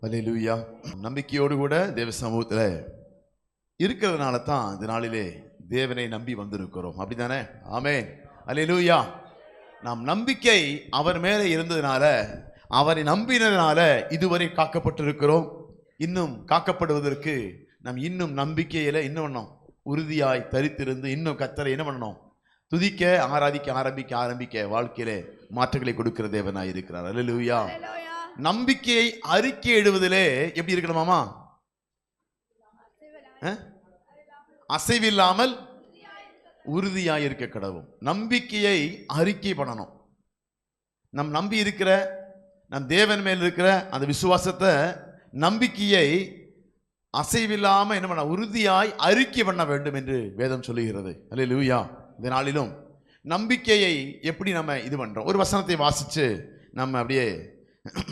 அல்லேலூயா. நம்பிக்கையோடு கூட தேவ சமூகத்தில் இருக்கிறதுனால தான் இந்த நாளிலே தேவனை நம்பி வந்திருக்கிறோம். அப்படித்தானே? ஆமென். அல்லேலூயா. நாம் நம்பிக்கை அவர் மேலே இருந்ததுனால, அவரை நம்பினதுனால இதுவரை காக்கப்பட்டிருக்கிறோம். இன்னும் காக்கப்படுவதற்கு நாம் இன்னும் நம்பிக்கையில இன்னும் உறுதியாய் தரித்திருந்து இன்னும் கர்த்தரை என்ன பண்ணணும்? துதிக்க ஆரம்பிக்க வாழ்க்கையிலே மாற்றங்களை கொடுக்கிற தேவனாய் இருக்கிறார். அல்லேலூயா. நம்பிக்கையை அறிக்கையிடுவதிலே எப்படி இருக்கணுமாமா? அசைவில்லாமல் உறுதியாய் இருக்க கடவும். நம்பிக்கையை அறிக்கை பண்ணணும். நம் நம்பி இருக்கிற நம் தேவன் மேல் இருக்கிற அந்த விசுவாசத்தை, நம்பிக்கையை அசைவில்லாம என்ன பண்ண, உறுதியாய் அறிக்கை பண்ண வேண்டும் என்று வேதம் சொல்லுகிறது. அல்லேலூயா. இந்த நாளிலும் நம்பிக்கையை எப்படி நம்ம இது பண்றோம்? ஒரு வசனத்தை வாசிச்சு நம்ம அப்படியே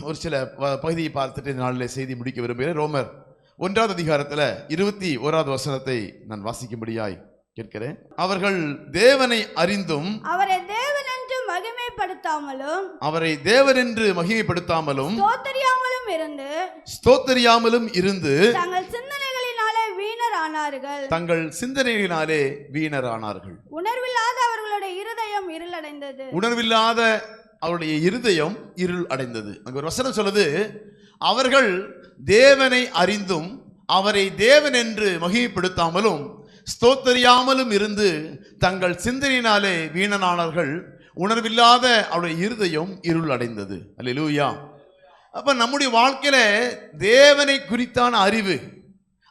ஒரு சில பகுதியை பார்த்துட்டு இந்த நாளில் செய்தி முடிக்க விரும்புகிறேன். ரோமர் 1வது அதிகாரத்தில் 21வது வசனத்தை நான் வாசிக்கும்படியாய் கேட்கிறேன். அவர்கள் தேவனை அறிந்தும் அவரை தேவன் என்று மகிமைப்படுத்தாமலும் ஸ்தோத்தரியாமலும் இருந்து தங்கள் சிந்தனைகளினாலே வீணரானார்கள். உணர்வில்லாத அவருடைய இருதயம் இருள் அடைந்தது. அங்க ஒரு வசனம் சொல்லுது, அவர்கள் தேவனை அறிந்தும் அவரை தேவன் என்று மகிமைப்படுத்தாமலும் ஸ்தோத்தரியாமலும் இருந்து தங்கள் சிந்தனையினாலே வீணனானார்கள். உணர்வில்லாத அவருடைய இருதயம் இருள் அடைந்தது. அல்லேலூயா. அப்ப நம்முடைய வாழ்க்கையில தேவனை குறித்தான அறிவு,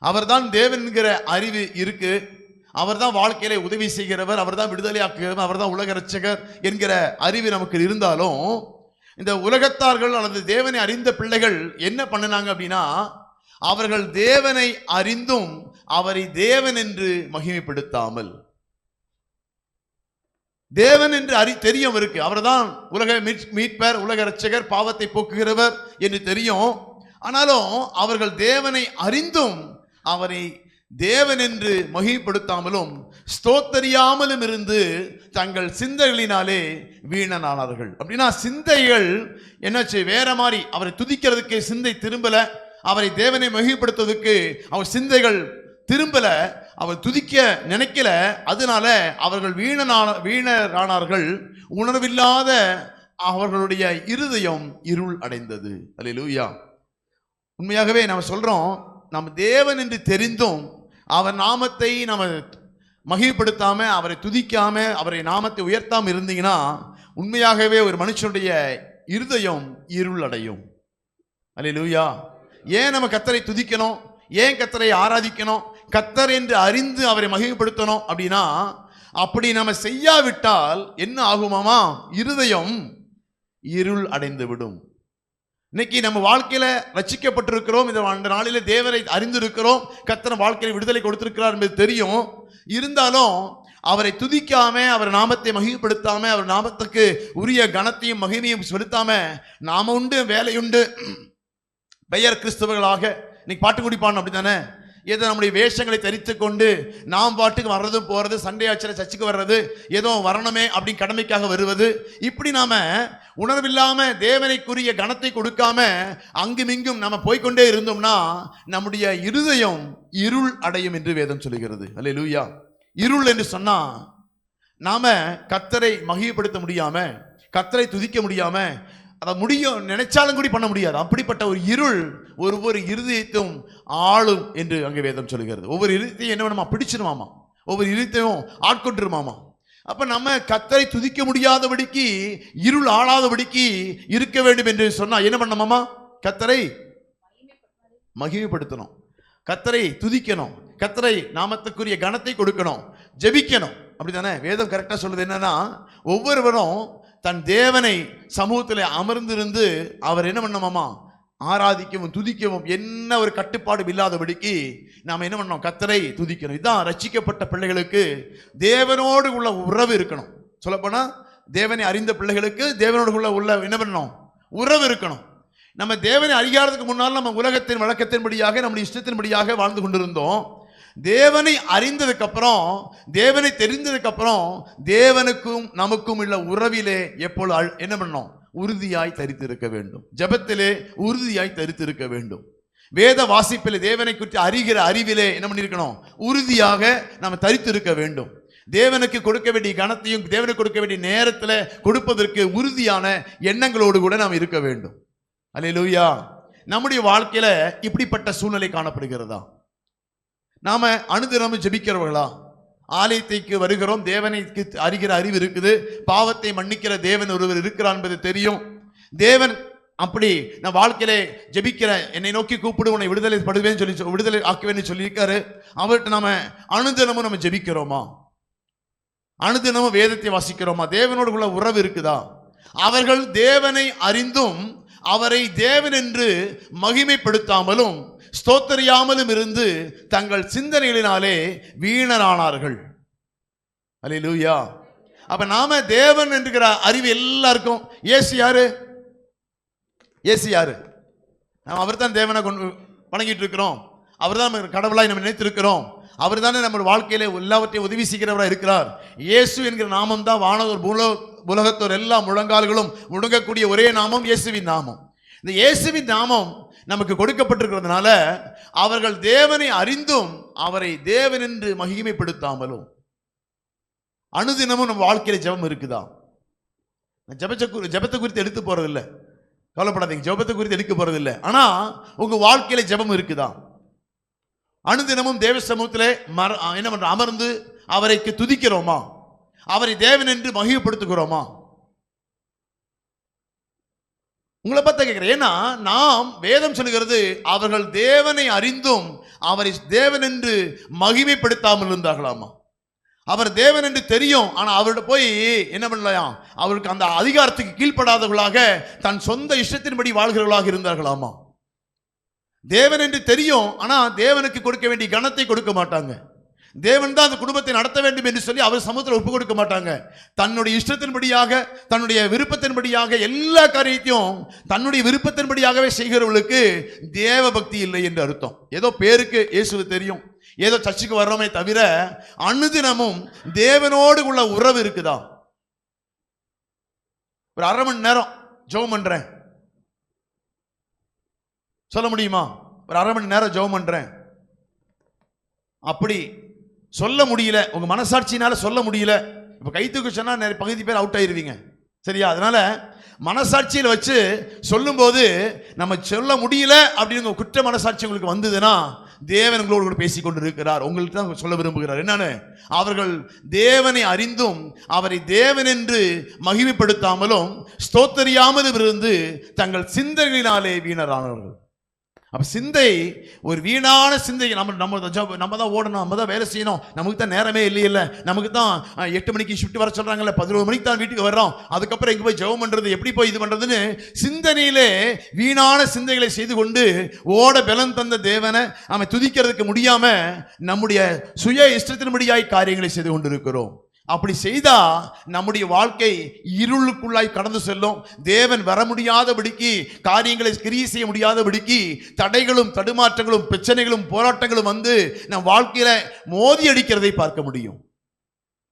அவர்தான் தேவன் என்கிற அறிவு இருக்கு. அவர் தான் வாழ்க்கையில உதவி செய்கிறவர், அவர் தான் விடுதலை ஆக்குகிறவர், அவர் தான் உலக ரட்சகர் என்கிற அறிவு நமக்கு இருந்தாலும், இந்த உலகத்தார்கள் அல்லது தேவனை அறிந்த பிள்ளைகள் என்ன பண்ணினாங்க அப்படின்னா, அவர்கள் தேவனை அறிந்தும் அவரை தேவன் என்று மகிமைப்படுத்தாமல், தேவன் என்று தெரியும் அவருக்கு, அவர்தான் உலக மீட்பர், உலக ரட்சகர், பாவத்தை போக்குகிறவர் என்று தெரியும். ஆனாலும் அவர்கள் தேவனை அறிந்தும் அவரை தேவன் என்று மகிமைப்படுத்தாமலும் ஸ்தோத்தரியாமலும் இருந்து தங்கள் சிந்தைகளினாலே வீணனானார்கள். அப்படின்னா சிந்தைகள் என்னாச்சு? வேற மாதிரி. அவரை துதிக்கிறதுக்கு சிந்தை திரும்பல, அவரை தேவனை மகிமைப்படுத்துவதற்கு அவர் சிந்தைகள் திரும்பல, அவர் துதிக்க நினைக்கல. அதனால அவர்கள் வீணரானார்கள். உணர்வில்லாத அவர்களுடைய இருதயம் இருள் அடைந்தது. அல்லேலூயா. உண்மையாகவே நம்ம சொல்றோம், நம்ம தேவன் என்று தெரிந்தும் அவர் நாமத்தை நம்ம மகிமைப்படுத்தாம, அவரை துதிக்காம, அவரை நாமத்தை உயர்த்தாம இருந்தீங்கன்னா உண்மையாகவே ஒரு மனுஷனுடைய இருதயம் இருள் அடையும். அல்லேலூயா. ஏன் நம்ம கர்த்தரை துதிக்கணும்? ஏன் கர்த்தரை ஆராதிக்கணும்? கர்த்தர் என்று அறிந்து அவரை மகிமைப்படுத்தணும் அப்படின்னா, அப்படி நம்ம செய்யாவிட்டால் என்ன ஆகுமாமா? இருதயம் இருள் அடைந்து விடும். இன்னைக்கு நம்ம வாழ்க்கையில ரட்சிக்கப்பட்டிருக்கிறோம், இந்த நாளில தேவனை அறிந்திருக்கிறோம், கர்த்தர் வாழ்க்கையில் விடுதலை கொடுத்திருக்கிறார் என்பது தெரியும். இருந்தாலும் அவரை துதிக்காம, அவர் நாமத்தை மகிமைப்படுத்தாம, அவர் நாமத்துக்கு உரிய கனத்தையும் மகிமையும் செலுத்தாம, நாம உண்டு வேலையுண்டு பெயர் கிறிஸ்தவர்களாக இன்னைக்கு பாட்டு குடிப்பான். அப்படித்தானே? ஏதோ நம்முடைய வேஷங்களை தரித்து கொண்டு நாம் பாட்டுக்கு வர்றதும் போறது, சண்டே ஆச்சுல சர்ச்சுக்கு வர்றது, ஏதோ வரணுமே அப்படின்னு கடமைக்காக வருவது, இப்படி நாம உணர்வில்லாம தேவனைக்குரிய கனத்தை கொடுக்காம அங்குமிங்கும் நம்ம போய்கொண்டே இருந்தோம்னா நம்முடைய இருதயம் இருள் அடையும் என்று வேதம் சொல்லுகிறது. அல்லேலூயா. இருள் என்று சொன்னா நாம கர்த்தரை மகிமைப்படுத்த முடியாம, கர்த்தரை துதிக்க முடியாம, அதை முடியும் நினைச்சாலும் கூட பண்ண முடியாது. அப்படிப்பட்ட ஒரு இருள் ஒவ்வொரு இருதயத்தையும் ஆளும் என்று அங்கே வேதம் சொல்லுகிறது. ஒவ்வொரு இருதயத்தையும் என்ன வேணுமா? பிடிச்சிருமாமா. ஒவ்வொரு இருதயத்தையும் ஆட்கொண்டிருமாமா. அப்ப நம்ம கர்த்தரை துதிக்க முடியாதபடிக்கு, இருள் ஆளாதபடிக்கு இருக்க வேண்டும் என்று சொன்னா என்ன பண்ணணுமாமா? கர்த்தரை மகிமைப்படுத்தணும், கர்த்தரை துதிக்கணும், கர்த்தரை நாமத்துக்குரிய கனத்தை கொடுக்கணும், ஜெபிக்கணும். அப்படித்தானே? வேதம் கரெக்டா சொல்றது என்னன்னா, ஒவ்வொருவரும் தன் தேவனை சமூகத்தில் அமர்ந்திருந்து அவர் என்ன பண்ணணுமாமா? ஆராதிக்கவும் துதிக்கவும். என்ன ஒரு கட்டுப்பாடு இல்லாதபடிக்கு நாம் என்ன பண்ணணும்? கர்த்தரை துதிக்கணும். இதுதான் ரட்சிக்கப்பட்ட பிள்ளைகளுக்கு தேவனோடு உள்ள உறவு இருக்கணும். சொல்லப்போனா தேவனை அறிந்த பிள்ளைகளுக்கு தேவனோடு உள்ள என்ன பண்ணணும்? உறவு இருக்கணும். நம்ம தேவனை அறியாததுக்கு முன்னால் நம்ம உலகத்தின் வழக்கத்தின்படியாக, நம்முடைய இஷ்டத்தின்படியாக வாழ்ந்து கொண்டிருந்தோம். தேவனை அறிந்ததுக்கு அப்புறம், தேவனை தெரிந்ததுக்கு அப்புறம், தேவனுக்கும் நமக்கும் உள்ள உறவிலே எப்பொழுது என்ன பண்ணணும்? உறுதியாய் தரித்திருக்க வேண்டும். ஜெபத்திலே உறுதியாய் தரித்திருக்க வேண்டும். வேத வாசிப்பிலே தேவனை குறித்து அறிகிற அறிவிலே என்ன பண்ணியிருக்கணும்? உறுதியாக நாம் தரித்திருக்க வேண்டும். தேவனுக்கு கொடுக்க வேண்டிய கனத்தையும் தேவனுக்கு கொடுக்க வேண்டிய நேரத்தில் கொடுப்பதற்கு உறுதியான எண்ணங்களோடு கூட நாம் இருக்க வேண்டும். அல்லேலூயா. நம்முடைய வாழ்க்கையில இப்படிப்பட்ட சூழ்நிலை காணப்படுகிறதா? நாம அனுதினமும் ஜெபிக்கிறவர்களா? ஆலயத்தைக்கு வருகிறோம், தேவனை அறிகிற அறிவு இருக்குது, பாவத்தை மன்னிக்கிற தேவன் ஒருவர் இருக்கிறார் என்பது தெரியும். தேவன் அப்படி நான் வாழ்க்கையிலே ஜெபிக்கிற, என்னை நோக்கி கூப்பிடு உன்னை விடுதலை படுவேன்னு சொல்லி விடுதலை ஆக்குவேன்னு சொல்லியிருக்காரு. அவர்கிட்ட நாம அனுதினமும் நம்ம ஜெபிக்கிறோமா? அனுதினமும் வேதத்தை வாசிக்கிறோமா? தேவனோடு உள்ள உறவு இருக்குதா? அவர்கள் தேவனை அறிந்தும் அவரை தேவன் என்று மகிமைப்படுத்தாமலும் ஸ்தோத்தரியாமலும் இருந்து தங்கள் சிந்தனைகளினாலே வீணரானார்கள். அல்லேலூயா. அப்ப நாம தேவன் என்கிற அறிவு எல்லாருக்கும். இயேசு யாரு? இயேசு யாரு? நாம் அவர் தான் தேவனை வணங்கிட்டு இருக்கிறோம். அவர் தான் கடவுளாய் நம்ம நினைத்திருக்கிறோம். அவர் தானே நம்ம வாழ்க்கையில எல்லாவற்றையும் உதவி செய்கிறவராக இருக்கிறார். இயேசு என்கிற நாமம் தான் வானவர் உலகத்தோர் எல்லா முழங்கால்களும் முழங்கக்கூடிய ஒரே நாமம் இயேசுவின் நாமம். இந்த இயேசுவின் நாமம் நமக்கு கொடுக்கப்பட்டிருக்கிறதுனால அவர்கள் தேவனை அறிந்தும் அவரை தேவன் என்று மகிமைப்படுத்தாமலும். அனுதினமும் நம்ம வாழ்க்கையில ஜெபம் இருக்குதா? ஜெபத்தை குறித்து எடுத்து போறதில்லை, கவலைப்படாதீங்க. ஜெபத்தை குறித்து எடுக்க போறதில்லை. ஆனா உங்க வாழ்க்கையில ஜெபம் இருக்குதா? அனுதினமும் தேவ சமூகத்திலே என்ன பண்ற அமர்ந்து அவரைக்கு துதிக்கிறோமா? அவரை தேவன் என்று மகிமைப்படுத்துகிறோமா? உங்களை பத்த கேட்கிறேன். ஏன்னா நாம் வேதம் சொல்லுகிறது அவர்கள் தேவனை அறிந்தும் அவரை தேவன் என்று மகிமைப்படுத்தாமல் இருந்தார்களாமா. அவர் தேவன் என்று தெரியும், ஆனா அவர்கிட்ட போய் என்ன பண்ணலாம்? அவருக்கு அந்த அதிகாரத்துக்கு கீழ்ப்படாதவர்களாக தன் சொந்த இஷ்டத்தின்படி வாழ்கிறவர்களாக இருந்தார்களாமா. தேவன் என்று தெரியும், ஆனா தேவனுக்கு கொடுக்க வேண்டிய கனத்தை கொடுக்க மாட்டாங்க. தேவன் தான் அந்த குடும்பத்தை நடத்த வேண்டும் என்று சொல்லி அவர் சமூகத்தில் ஒப்பு கொடுக்க மாட்டாங்க. தன்னுடைய இஷ்டத்தின்படியாக தன்னுடைய விருப்பத்தின்படியாக எல்லா காரியத்தையும் தன்னுடைய விருப்பத்தின்படியாகவே செய்கிறவர்களுக்கு தேவ பக்தி இல்லை என்று அர்த்தம். ஏதோ பேருக்கு இயேசுவை தெரியும், ஏதோ சர்ச்சுக்கு வர்றோமே தவிர அனுதினமும் தேவனோடு உள்ள உறவு இருக்குதா? ஒரு 1/2 மணி நேரம் ஜெபம் பண்றேன் சொல்ல முடியுமா? ஒரு 1/2 மணி நேரம் ஜெபம் பண்றேன் அப்படி சொல்ல முடியல, உங்க மனசாட்சியினால சொல்ல முடியல. இப்ப கை தூக்க சொன்னா நிறைய பகுதி பேர் அவுட் ஆயிருவீங்க, சரியா? அதனால மனசாட்சியில் வச்சு சொல்லும் போது நம்ம சொல்ல முடியல அப்படின்னு குற்ற மனசாட்சி உங்களுக்கு வந்ததுன்னா தேவன் உங்களோடு கூட பேசிக் கொண்டிருக்கிறார். உங்களுக்கு தான் சொல்ல விரும்புகிறார். என்னன்னு? அவர்கள் தேவனை அறிந்தும் அவரை தேவன் என்று மகிமைப்படுத்தாமலும் ஸ்தோத்தரியாமலும் இருந்து தங்கள் சிந்தனைகளினாலே வீணரானார்கள். அப்ப சிந்தை ஒரு வீணான சிந்தை. நம்ம தான் ஓடணும், நம்ம தான் வேலை செய்யணும், நமக்கு தான் நேரமே இல்லையில்ல, நமக்கு தான் 8 மணிக்கு ஷிஃப்ட் வர சொல்றாங்கல்ல, 11 மணிக்கு தான் வீட்டுக்கு வர்றோம், அதுக்கப்புறம் எங்க போய் ஜெபம் பண்றது, எப்படி போய் இது பண்றதுன்னு சிந்தனையிலே வீணான சிந்தைகளை செய்து கொண்டு ஓட பலன் தந்த தேவனை அவன் துதிக்கிறதுக்கு முடியாம நம்முடைய சுய இஷ்டத்தின்படியாய் காரியங்களை செய்து கொண்டிருக்கிறோம். அப்படி செய்தா நம்முடைய வாழ்க்கை இருளுக்குள்ளாய் கடந்து செல்லும். தேவன் வர முடியாதபடிக்கு, காரியங்களை கிரியை செய்ய முடியாதபடிக்கு தடைகளும் தடுமாற்றங்களும் பிரச்சனைகளும் போராட்டங்களும் வந்து நம் வாழ்க்கையில மோதி அடிக்கிறதை பார்க்க முடியும்.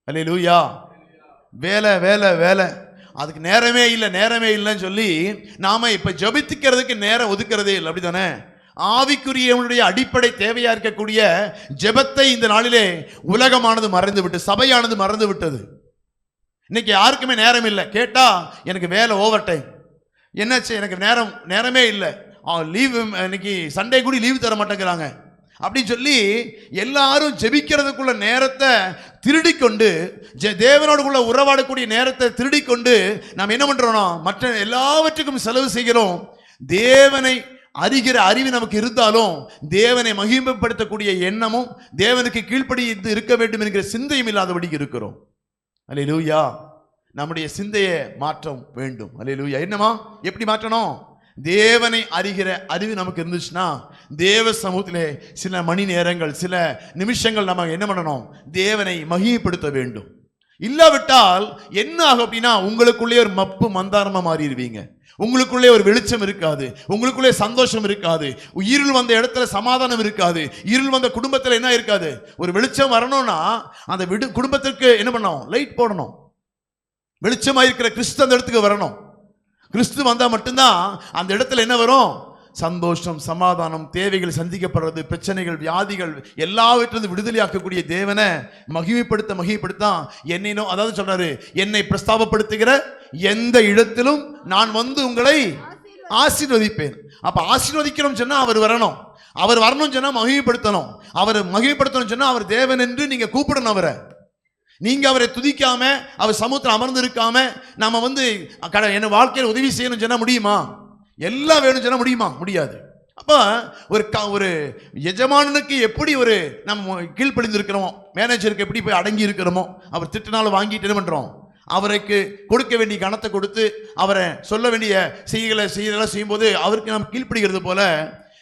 அல்லேலூயா. வேலை வேலை வேலை, அதுக்கு நேரமே இல்லைன்னு சொல்லி நாம இப்ப ஜெபித்துக்கிறதுக்கு நேரம் ஒதுக்கிறதே இல்லை, அப்படித்தானே? ஆவிக்குரியவனுடைய அடிப்படை தேவையா இருக்கக்கூடிய ஜெபத்தை இந்த நாளிலே உலகமானது மறந்து விட்டு, சபையானது மறந்து விட்டது. இன்னைக்கு யாருக்குமே நேரம் இல்லை. கேட்டா எனக்கு வேலை, ஓவர் டைம், என்னாச்சு, எனக்கு நேரமே இல்லை, லீவு, இன்னைக்கு சண்டே கூட லீவு தர மாட்டேங்கிறாங்க அப்படின்னு சொல்லி எல்லாரும் ஜெபிக்கிறதுக்குள்ள நேரத்தை திருடிக்கொண்டு, தேவனோடுக்குள்ள உறவாடக்கூடிய நேரத்தை திருடிக்கொண்டு நாம் என்ன பண்றோம்னா மற்ற எல்லாவற்றுக்கும் செலவு செய்கிறோம். தேவனை அறிகிற அறிவு நமக்கு இருந்தாலும் தேவனை மகிமைப்படுத்தக்கூடிய எண்ணமும் தேவனுக்கு கீழ்ப்படி இருக்க வேண்டும் என்கிற சிந்தையும் இல்லாதபடிக்கு இருக்கிறோம். அல்லேலூயா. நம்முடைய சிந்தையை மாற்றம் வேண்டும். அல்லேலூயா. என்னமா எப்படி மாற்றணும்? தேவனை அறிகிற அறிவு நமக்கு இருந்துச்சுன்னா தேவ சமூகத்திலே சில மணி நேரங்கள், சில நிமிஷங்கள் நம்ம என்ன பண்ணணும்? தேவனை மகிமைப்படுத்த வேண்டும். இல்லாவிட்டால் என்ன ஆகும் அப்படின்னா உங்களுக்குள்ளே ஒரு மப்பு மந்தாரமா மாறிடுவீங்க. உங்களுக்குள்ளே ஒரு வெளிச்சம் இருக்காது, உங்களுக்குள்ளே சந்தோஷம் இருக்காது, இருள் வந்த இடத்துல சமாதானம் இருக்காது, இருள் வந்த குடும்பத்தில் என்ன இருக்காது. ஒரு வெளிச்சம் வரணும்னா அந்த குடும்பத்திற்கு என்ன பண்ணணும்? லைட் போடணும். வெளிச்சமாக இருக்கிற கிறிஸ்து அந்த இடத்துக்கு வரணும். கிறிஸ்து வந்தால் மட்டும்தான் அந்த இடத்துல என்ன வரும்? சந்தோஷம், சமாதானம், தேவைகள் சந்திக்கப்படுறது, பிரச்சனைகள், வியாதிகள் எல்லாவற்றிலிருந்து விடுதலையாக்கக்கூடிய தேவனை மகிமைப்படுத்த என்னை அதாவது சொல்றாரு, என்னை பிரஸ்தாபப்படுத்துகிற எந்த இடத்திலும் நான் வந்து உங்களை ஆசீர்வதிப்பேன். அப்ப ஆசீர்வதிக்கிறோம் சொன்னா அவர் வரணும். அவர் வரணும் சொன்னா மகிமைப்படுத்தணும். அவர் மகிமைப்படுத்தணும் சொன்னா அவர் தேவன் என்று நீங்க கூப்பிடணும். அவரை நீங்க அவரை துதிக்காம அவர் சமூகத்தில் அமர்ந்து இருக்காம நம்ம வந்து என்ன வாழ்க்கையில் உதவி செய்யணும் சொன்னா முடியுமா? எல்லாம் வேணும் சொன்னா முடியுமா? முடியாது. அப்ப ஒரு எஜமானனுக்கு எப்படி ஒரு நம்ம கீழ்ப்படிந்து இருக்கிறோமோ, மேனேஜருக்கு எப்படி போய் அடங்கி இருக்கிறோமோ, அவர் திட்டினாலும் வாங்கிட்டு என்ன பண்றோம்? அவருக்கு கொடுக்க வேண்டிய கணத்தை கொடுத்து அவரை சொல்ல வேண்டிய செய்யலாம் செய்யும்போது அவருக்கு நாம் கீழ்ப்படுகிறது போல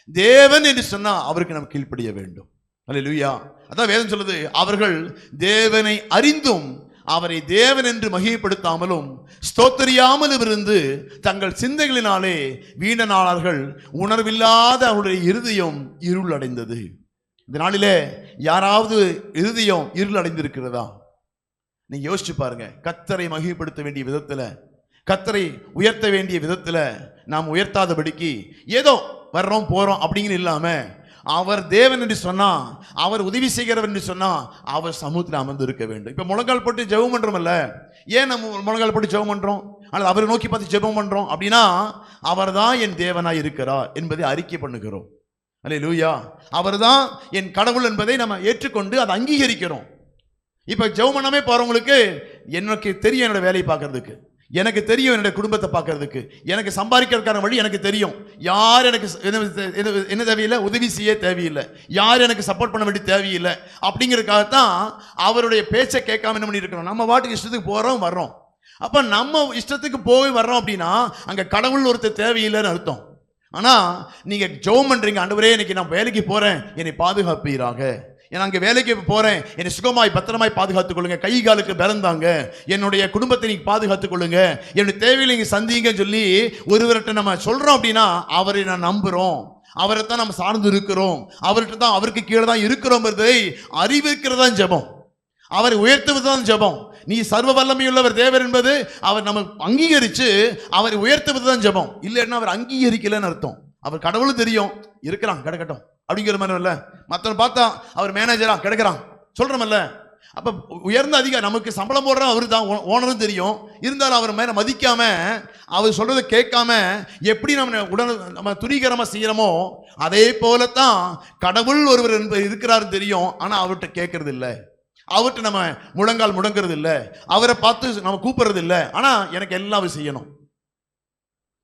தேவன் என்று சொன்னா அவருக்கு நாம் கீழ்ப்படிய வேண்டும். அல்லேலூயா. அதான் வேதம் சொல்லுது, அவர்கள் தேவனை அறிந்தும் அவரை தேவன் என்று மகிமைப்படுத்தாமலும் ஸ்தோத்தரியாமலும் இருந்து தங்கள் சிந்தைகளினாலே வீணனானார்கள். உணர்வில்லாத அவருடைய இருதயம் இருள் அடைந்தது. இந்த நாளிலே யாராவது இருதயம் இருள் அடைந்திருக்கிறதா? நீங்க யோசிச்சு பாருங்க. கர்த்தரை மகிமைப்படுத்த வேண்டிய விதத்துல, கர்த்தரை உயர்த்த வேண்டிய விதத்துல நாம் உயர்த்தாதபடிக்கு ஏதோ வர்றோம் போறோம் அப்படிங்கிற இல்லாம அவர் தேவன் என்று சொன்னா, அவர் உதவி செய்கிறவர் என்று சொன்னா அவர் சமூகத்தில் அமர்ந்து இருக்க வேண்டும். இப்ப முழங்கால் போட்டு ஜெபம் பண்றோம் இல்ல, ஏன் நம்ம முழங்கால் போட்டு ஜெபம் பண்றோம்? அல்லது அவரை நோக்கி பார்த்து ஜெபம் பண்றோம் அப்படின்னா அவர் தான் என் தேவனாய் இருக்கிறார் என்பதை அறிக்கை பண்ணுகிறோம். அல்லேலூயா. அவர் தான் என் கடவுள் என்பதை நம்ம ஏற்றுக்கொண்டு அதை அங்கீகரிக்கிறோம். இப்ப ஜெபம் பண்ணாமே போறவங்களுக்கு எனக்கு தெரியும் என்னோட வேலையை பார்க்கறதுக்கு, எனக்கு தெரியும் என்னுடைய குடும்பத்தை பார்க்கறதுக்கு, எனக்கு சம்பாதிக்கிறதுக்கான வழி எனக்கு தெரியும். யார் எனக்கு என்ன தேவையில்லை, உதவி செய்ய தேவையில்லை, யார் எனக்கு சப்போர்ட் பண்ண வேண்டிய தேவையில்லை. அப்படிங்கிறதுக்காகத்தான் அவருடைய பேச்சை கேட்காம என்ன பண்ணியிருக்கிறோம்? நம்ம வாட்டுக்கு இஷ்டத்துக்கு போறோம் வர்றோம். அப்ப நம்ம இஷ்டத்துக்கு போய் வர்றோம் அப்படின்னா அங்க கடவுள் ஒருத்தர் தேவையில்லைன்னு அர்த்தம். ஆனா நீங்க ஜெபம் பண்றீங்க, ஆண்டவரே இன்னைக்கு நான் வேலைக்கு போறேன், என்னை பாதுகாப்பீராக, நான் அங்கே வேலைக்கு போறேன், என்னை சுகமாய் பத்திரமாய் பாதுகாத்துக் கொள்ளுங்க, கை காலுக்கு பிறந்தாங்க, என்னுடைய குடும்பத்தை நீங்க பாதுகாத்துக் கொள்ளுங்க, என்னுடைய தேவையை நீங்க சந்திங்கன்னு சொல்லி ஒருவர்கிட்ட நம்ம சொல்றோம் அப்படின்னா அவரை நான் நம்புறோம், அவரைத்தான் நம்ம சார்ந்து இருக்கிறோம், அவர்கிட்ட தான் அவருக்கு கீழே தான் இருக்கிறோம் என்பதை அறிவிக்கிறதா ஜெபம், அவரை உயர்த்துவதுதான் ஜெபம். நீ சர்வ வல்லமையுள்ளவர் தேவர் என்பது அவர் நம்ம அங்கீகரிச்சு அவரை உயர்த்துவதுதான் ஜெபம். இல்லைன்னா அவர் அங்கீகரிக்கலன்னு அர்த்தம். அவர் கடவுளும் தெரியும் இருக்கிறான் கிடக்கட்டும் அப்படிங்கிற மாதிரி இல்ல, மற்றவன் பார்த்தா அவர் மேனேஜரா கிடைக்கிறான் சொல்றோம்ல. அப்ப உயர்ந்த அதிகாரி நமக்கு சம்பளம் போடுற அவரு தான், ஓனரும் தெரியும். இருந்தாலும் அவர் மேல மதிக்காம அவர் சொல்றதை கேட்காம எப்படி நம்ம துணிகரமா செய்யறோமோ அதே போலத்தான் கடவுள் ஒருவர் இருக்கிறாரு தெரியும், ஆனா அவர்கிட்ட கேட்கறது இல்லை, அவர்கிட்ட நம்ம முழங்கால் முடங்கிறது இல்லை, அவரை பார்த்து நம்ம கூப்பிடுறது இல்லை. ஆனா எனக்கு எல்லாம் செய்யணும்.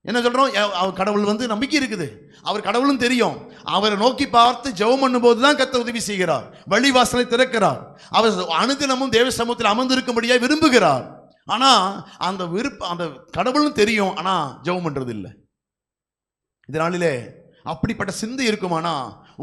என்ன சொல்றோம்? அவர் கடவுள் நம்பிக்கை இருக்குது, அவர் கடவுளும் தெரியும். அவரை நோக்கி பார்த்து ஜெபம் பண்ணும் போதுதான் கர்த்தர் உதவி செய்கிறார், வழிவாசலை திறக்கிறார், அவர் அனுதினமும் தேவ சமூகத்தில் அமர்ந்திருக்கும்படியாக விரும்புகிறார். ஆனா அந்த அந்த கடவுளும் தெரியும், ஆனா ஜெபம் பண்றது இல்லை. இதனாலே அப்படிப்பட்ட சிந்தை இருக்குமானா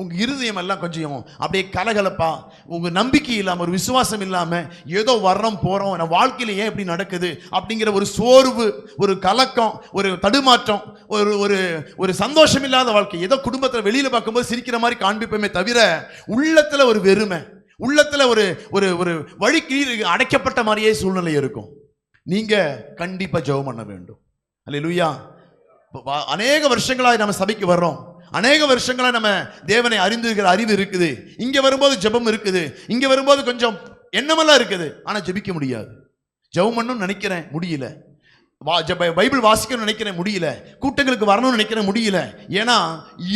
உங்க இருதயம் எல்லாம் கொஞ்சம் அப்படியே கலகலப்பா, உங்க நம்பிக்கை இல்லாம ஒரு விசுவாசம் இல்லாம ஏதோ வர்றோம் போறோம், நம்ம வாழ்க்கையில ஏன் இப்படி நடக்குது அப்படிங்கிற ஒரு சோர்வு, ஒரு கலக்கம், ஒரு தடுமாற்றம், ஒரு ஒரு ஒரு சந்தோஷம் இல்லாத வாழ்க்கை. ஏதோ குடும்பத்தில் வெளியில பார்க்கும்போது சிரிக்கிற மாதிரி காண்பிப்போமே தவிர உள்ளத்துல ஒரு வெறுமை, உள்ளத்துல ஒரு ஒரு ஒரு வழி அடைக்கப்பட்ட மாதிரியே சூழ்நிலை இருக்கும். நீங்க கண்டிப்பா ஜெபம் பண்ண வேண்டும். அல்லேலூயா. அநேக வருஷங்களாக நம்ம சபைக்கு வர்றோம், அநேக வருஷங்களா நம்ம தேவனை அறிந்திருக்கிற அறிவு இருக்குது, இங்க வரும்போது ஜெபம் இருக்குது, இங்க வரும்போது கொஞ்சம் எண்ணமெல்லாம் இருக்குது, ஆனா ஜெபிக்க முடியாது. ஜெபம் பண்ணணும்னு நினைக்கிறேன் முடியல, பைபிள் வாசிக்கணும்னு நினைக்கிறேன் முடியல, கூட்டங்களுக்கு வரணும்னு நினைக்கிறேன் முடியல. ஏன்னா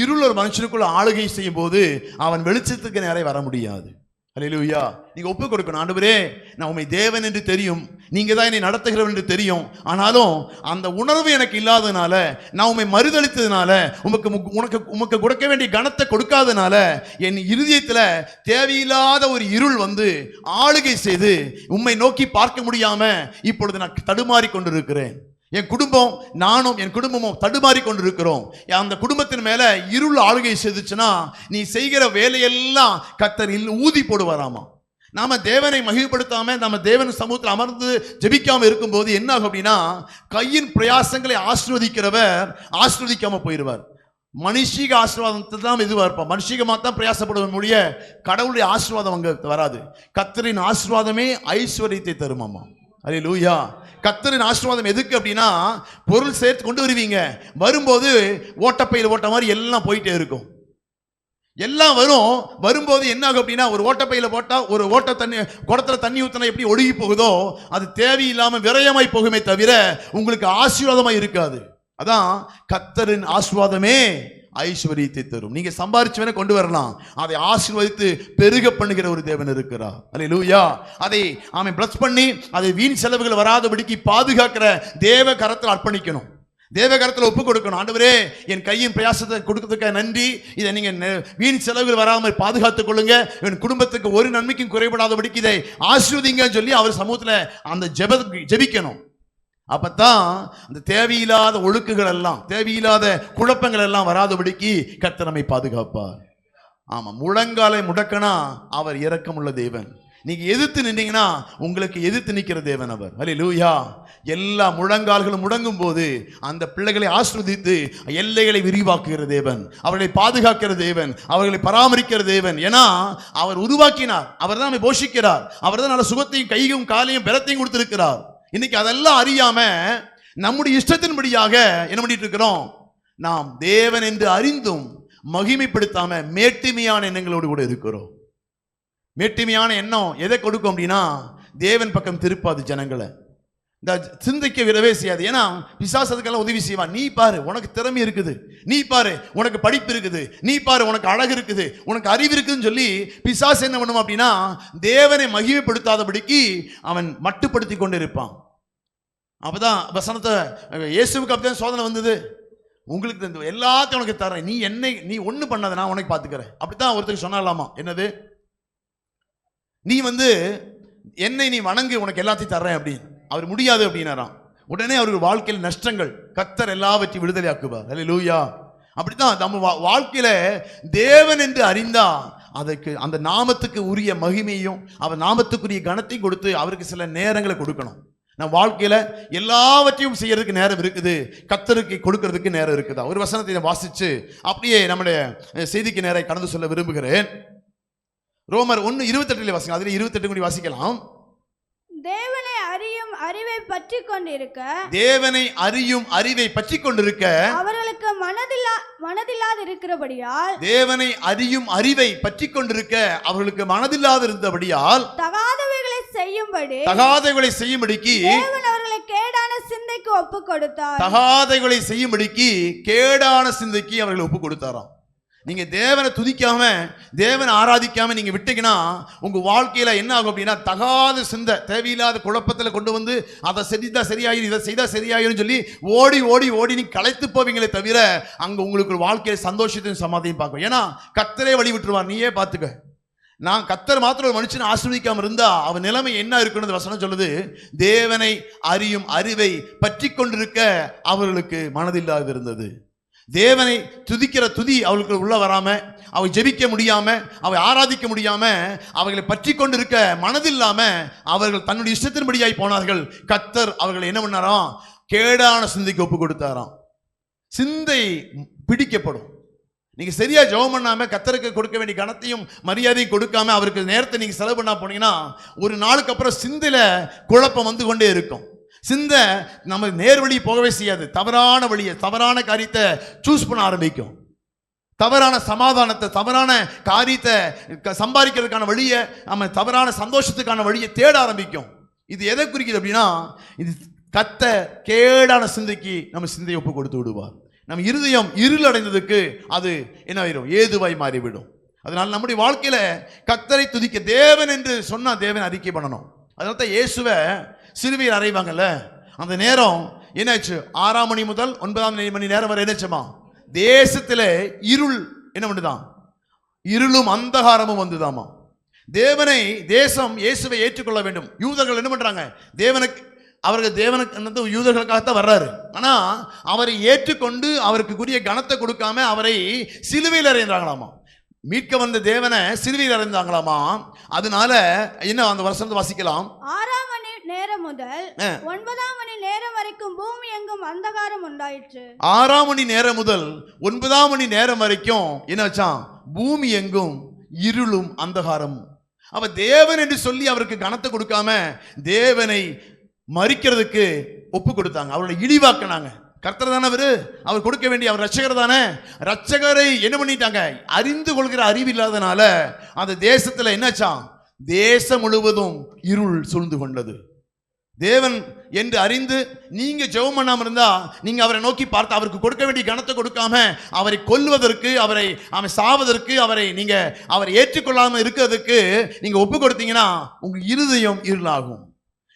இருள் ஒரு மனுஷனுக்குள்ள ஆளுகை செய்யும் போது அவன் வெளிச்சத்துக்கு நேரே வர முடியாது. அல்லேலூயா. நீங்க ஒப்பு கொடுக்கணும், ஆண்டவரே நான் உம்மை தேவன் என்று தெரியும், நீங்க தான் என்னை நடத்துகிறவர் என்று தெரியும், ஆனாலும் அந்த உணர்வு எனக்கு இல்லாதனால, நான் உம்மை மறுதளித்ததுனால, உமக்கு கொடுக்க வேண்டிய கனத்தை கொடுக்காதனால என் இருதயத்துல தேவையில்லாத ஒரு இருள் ஆளுகை செய்து உம்மை நோக்கி பார்க்க முடியாம இப்பொழுது நான் தடுமாறி கொண்டிருக்கிறேன். என் குடும்பம், நானும் என் குடும்பமும் தடுமாறி கொண்டிருக்கிறோம். அந்த குடும்பத்தின் மேல இருள் ஆளுகை செய்துச்சுன்னா நீ செய்கிற வேலையெல்லாம் கர்த்தர் ஊதி போடுவாராமா. நாம தேவனை மகிமைப்படுத்தாம நம்ம தேவன் சமூகத்தில் அமர்ந்து ஜெபிக்காம இருக்கும்போது என்ன ஆகும் அப்படின்னா, கையின் பிரயாசங்களை ஆசீர்வதிக்கிறவர் ஆசீர்வதிக்காம போயிடுவார். மனுஷிக ஆசீர்வாதத்தை தான் இதுவா இருப்பான். மனுஷிகமாக தான் பிரயாசப்படுவதன் மூலிய கடவுளுடைய ஆசீர்வாதம் அங்க வராது. கர்த்தரின் ஆசீர்வாதமே ஐஸ்வர்யத்தை தருமாமா. அல்லேலூயா. கர்த்தரின் ஆசீர்வாதம் எதுக்கு அப்படின்னா, பொருள் சேர்த்து கொண்டு வருவீங்க, வரும்போது ஓட்டப்பையில் ஓட்ட மாதிரி எல்லாம் போயிட்டே இருக்கும். எல்லாம் வரும்போது என்ன ஆகும் அப்படின்னா, ஒரு ஓட்டப்பையில போட்டா ஒரு ஓட்ட தண்ணி குடத்துல தண்ணி ஊத்தினா எப்படி ஒழுகி போகுதோ, அது தேவையில்லாம விரயமாய் போகுமே தவிர உங்களுக்கு ஆசீர்வாதமாய் இருக்காது. அதான் கர்த்தரின் ஆசீர்வாதமே ஐஸ்வர்யத்தை தரும். நீங்க சம்பாரிச்சு வேணா கொண்டு வரலாம், அதை ஆசீர்வதித்து பெருக பண்ணுகிற ஒரு தேவன் இருக்கிறார். அல்லேலூயா. அதை அவன் பிளஸ் பண்ணி அதை வீண் செலவுகள் வராதபடிக்கு பாதுகாக்கிற தேவ கரத்தில் அர்ப்பணிக்கணும், தேவ கரத்தில் ஒப்பு கொடுக்கணும். ஆண்டவரே, என் கையின் பிரயாசத்தை கொடுக்கிறதுக்கு நன்றி, இதை நீங்க வீண் செலவுகள் வராமல் பாதுகாத்துக் கொள்ளுங்க, என் குடும்பத்துக்கு ஒரு நன்மைக்கும் குறைபடாதபடிக்கு இதை ஆசீர்வதிங்கன்னு சொல்லி அவர் சமூகத்தில் அந்த ஜெபிக்கணும். அப்பத்தான் அந்த தேவையில்லாத ஒழுக்குகள் எல்லாம், தேவையில்லாத குழப்பங்கள் எல்லாம் வராதபடிக்கு கர்த்தர் நம்மை பாதுகாப்பார். ஆமா, முழங்காலை முடக்கனா அவர் இரக்கமுள்ள தேவன். நீங்க எதிர்த்து நின்றீங்கன்னா உங்களுக்கு எதிர்த்து நிற்கிற தேவன் அவர். அல்லேலூயா. எல்லா முழங்கால்களும் முடங்கும் போது அந்த பிள்ளைகளை ஆசீர்வதித்து எல்லைகளை விரிவாக்குகிற தேவன், அவர்களை பாதுகாக்கிற தேவன், அவர்களை பராமரிக்கிற தேவன். ஏன்னா அவர் உருவாக்கினார், அவர் தான் நம்மை போஷிக்கிறார், அவர் தான் நல்ல சுகத்தையும் கையும் காலையும் பலத்தையும் கொடுத்திருக்கிறார். இன்னைக்கு அதெல்லாம் அறியாம நம்முடைய இஷ்டத்தின்படியாக என்ன பண்ணிட்டு இருக்கிறோம்? நாம் தேவன் என்று அறிந்தும் மகிமைப்படுத்தாம மேட்டுமையான எண்ணங்களோடு கூட இருக்கிறோம். மேட்டுமையான எண்ணம் எதை கொடுக்கும் அப்படின்னா, தேவன் பக்கம் திருப்பாது ஜனங்களை, இந்த சிந்தைக்க விடவே செய்யாது. ஏன்னா பிசாசு அதுக்கெல்லாம் உதவி செய்வான். நீ பாரு, உனக்கு திறமை இருக்குது, நீ பாரு உனக்கு படிப்பு இருக்குது, நீ பாரு உனக்கு அழகு இருக்குது, உனக்கு அறிவு இருக்குதுன்னு சொல்லி பிசாசு என்ன பண்ணுவான் அப்படின்னா, தேவனை மகிமைப்படுத்தாதபடிக்கு அவன் மட்டுப்படுத்தி கொண்டு இருப்பான். அப்பதான் வசனத்தை இயேசுவுக்கு அப்படிதான் சோதனை வந்தது. உங்களுக்கு எல்லாத்தையும் உனக்கு தரேன், நீ ஒண்ணு பண்ணாத, நான் உனக்கு பார்த்துக்கிறேன். அப்படித்தான் ஒருத்தருக்கு சொன்னாலாமா, என்னது, நீ என்னை நீ வணங்கு, உனக்கு எல்லாத்தையும் தர்றேன் அப்படின்னு. அவர் முடியாது அப்படின்னாராம். உடனே அவர்கள் வாழ்க்கையில் நஷ்டங்கள், கர்த்தர் எல்லாவற்றையும் விடுதலையாக்குவார். அல்லேலூயா. அப்படித்தான் நம்ம வாழ்க்கையில தேவன் என்று அறிந்தா அதற்கு அந்த நாமத்துக்கு உரிய மகிமையும் அவர் நாமத்துக்குரிய கனத்தையும் கொடுத்து அவருக்கு சில நேரங்களை கொடுக்கணும். நம்ம வாழ்க்கையில எல்லாவற்றையும் செய்யறதுக்கு நேரம் இருக்குது, கர்த்தருக்கு கொடுக்கறதுக்கு நேரம் இருக்குதா? ஒரு வசனத்தை வாசிச்சு அப்படியே நம்முடைய செய்திக்கு நேரம் கடந்து சொல்ல விரும்புகிறேன். ரோமர் 1:28 வாசிக்கலாம். அதில் 28 கூட வாசிக்கலாம். தேவனை அறியும் அறிவை பற்றி கொண்டிருக்க, தேவனை அறியும் அறிவை பற்றி கொண்டிருக்க அவர்களுக்கு மனதில்லாது இருக்கிறபடியால், தேவனை அறியும் அறிவை பற்றி கொண்டிருக்க அவர்களுக்கு மனதில்லாது இருந்தபடியால் தகாதவைகளை செய்யும்படிக்கு தேவன் அவர்களை கேடான சிந்தைக்கு ஒப்பு கொடுத்தார். தகாதவைகளை செய்யும்படிக்கு கேடான சிந்தைக்கு அவர்களை ஒப்பு கொடுத்தாராம். நீங்க தேவனை துதிக்காம தேவனை ஆராதிக்காம நீங்க விட்டீங்கன்னா உங்க வாழ்க்கையில என்ன ஆகும் அப்படின்னா, தகாத சிந்தை, தேவையில்லாத குழப்பத்தில் கொண்டு வந்து அதை செய்தா சரியாயிரும், இதை செய்தா சரியாயிரும் சொல்லி ஓடி ஓடி ஓடி நீ களைத்து போவீங்களே தவிர அங்க உங்களுக்கு வாழ்க்கையில சந்தோஷத்தையும் சமாதியும் பார்க்கும். ஏன்னா கர்த்தரே வழி விட்டுருவார். நீயே பார்த்துக்க. நான் கர்த்தர் மாத்திரம் ஒரு மனுஷனை ஆசீர்வதிக்காம இருந்தா அவன் நிலைமை என்ன இருக்குன்னு வசனம் சொல்லுது. தேவனை அறியும் அறிவை பற்றி கொண்டிருக்க அவர்களுக்கு மனதில்லாது இருந்தது. தேவனை துதிக்கிற துதி அவளுக்கு உள்ள வராம, அவை ஜெபிக்க முடியாம, அவை ஆராதிக்க முடியாம, அவைகளை பற்றி கொண்டிருக்க மனதில்லாம அவர்கள் தன்னுடைய இஷ்டத்தின்படியாய் போனார்கள். கர்த்தர் அவர்கள் என்ன பண்ணாராம்? கேடான சிந்தைக்கு ஒப்பு கொடுத்தாராம். சிந்தை பிடிக்கப்படும். நீங்க சரியா ஜெபம் பண்ணாம கர்த்தருக்கு கொடுக்க வேண்டிய கனத்தையும் மரியாதையும் கொடுக்காம அவருக்கு நேரத்தை நீங்க செலவு பண்ணா போனீங்கன்னா ஒரு நாளுக்கு அப்புறம் சிந்தையில குழப்பம் வந்து கொண்டே இருக்கும். சிந்தை நம்ம நேர் வழி போகவே செய்யாது. தவறான வழியை, தவறான காரியத்தை சூஸ் பண்ண ஆரம்பிக்கும். தவறான சமாதானத்தை, தவறான காரியத்தை சம்பாதிக்கிறதுக்கான வழியை, நம்ம தவறான சந்தோஷத்துக்கான வழியை தேட ஆரம்பிக்கும். இது எதை குறிக்குது அப்படின்னா, இது கர்த்தர் கேடான சிந்தைக்கு நம்ம சிந்தையை ஒப்பு கொடுத்து விடுவார். நம்ம இருதயம் இருள் அடைந்ததுக்கு அது என்ன ஆயிரும்? ஏதுவாய் மாறிவிடும். அதனால நம்முடைய வாழ்க்கையில கர்த்தரை துதிக்க தேவன் என்று சொன்னா தேவன் அறிக்கை பண்ணணும். அதனால தான் இயேசுவை சிலுவையில் அறைவாங்கல்ல, அந்த நேரம் என்னாச்சு? 6 மணி முதல் 9 மணி நேரம் வரை என்னாச்சுமா? தேசத்திலே இருள் என்ன பண்ணுதான்? இருளும் அந்தகாரமும் வந்துதாமா. தேசம் இயேசுவை ஏற்றுக்கொள்ள வேண்டும். யூதர்கள் என்ன பண்றாங்க? அவர்கள் தேவனுக்கு யூதர்களுக்காகத்தான் வர்றாரு. ஆனா அவரை ஏற்றுக்கொண்டு அவருக்கு கூடிய கனத்தை கொடுக்காம அவரை சிலுவையில் அறையிறாங்களாமா. மீட்க வந்த தேவனை சிலுவையில் அறைந்தாங்களாமா. அதனால என்ன அந்த வசனத்தை வாசிக்கலாம். 6ஆம் மணி நேரம் முதல் 9ஆம் மணி நேரம் வரைக்கும் பூமி எங்கும் அந்தகாரம் உண்டாயிற்று. 6ஆம் மணி நேரம் முதல் 9ஆம் மணி நேரம் வரைக்கும் என்ன வச்சான்? பூமி எங்கும் இருளும் அந்தகாரம். அப்ப தேவன் என்று சொல்லி அவருக்கு கனத்தை கொடுக்காம தேவனை மறிக்கிறதுக்கு ஒப்பு கொடுத்தாங்க. அவர்களை இழிவாக்கினாங்க. கர்த்தர் தானே அவர் கொடுக்க வேண்டிய அவர் ரட்சகர் தானே. ரட்சகரை என்ன பண்ணிட்டாங்க? அறிந்து கொள்கிற அறிவு இல்லாதனால அந்த தேசத்துல என்னாச்சான்? தேசம் முழுவதும் இருள் சூழ்ந்து கொண்டது. தேவன் என்று அறிந்து நீங்க ஜெபம் பண்ணாம இருந்தா, நீங்க அவரை நோக்கி பார்த்து அவருக்கு கொடுக்க வேண்டிய கனத்தை கொடுக்காம அவரை கொல்வதற்கு, அவன் சாவதற்கு, நீங்க அவரை ஏற்றுக்கொள்ளாம இருக்கிறதுக்கு நீங்க ஒப்பு கொடுத்தீங்கன்னா உங்க இருதயம் இருளாகும்.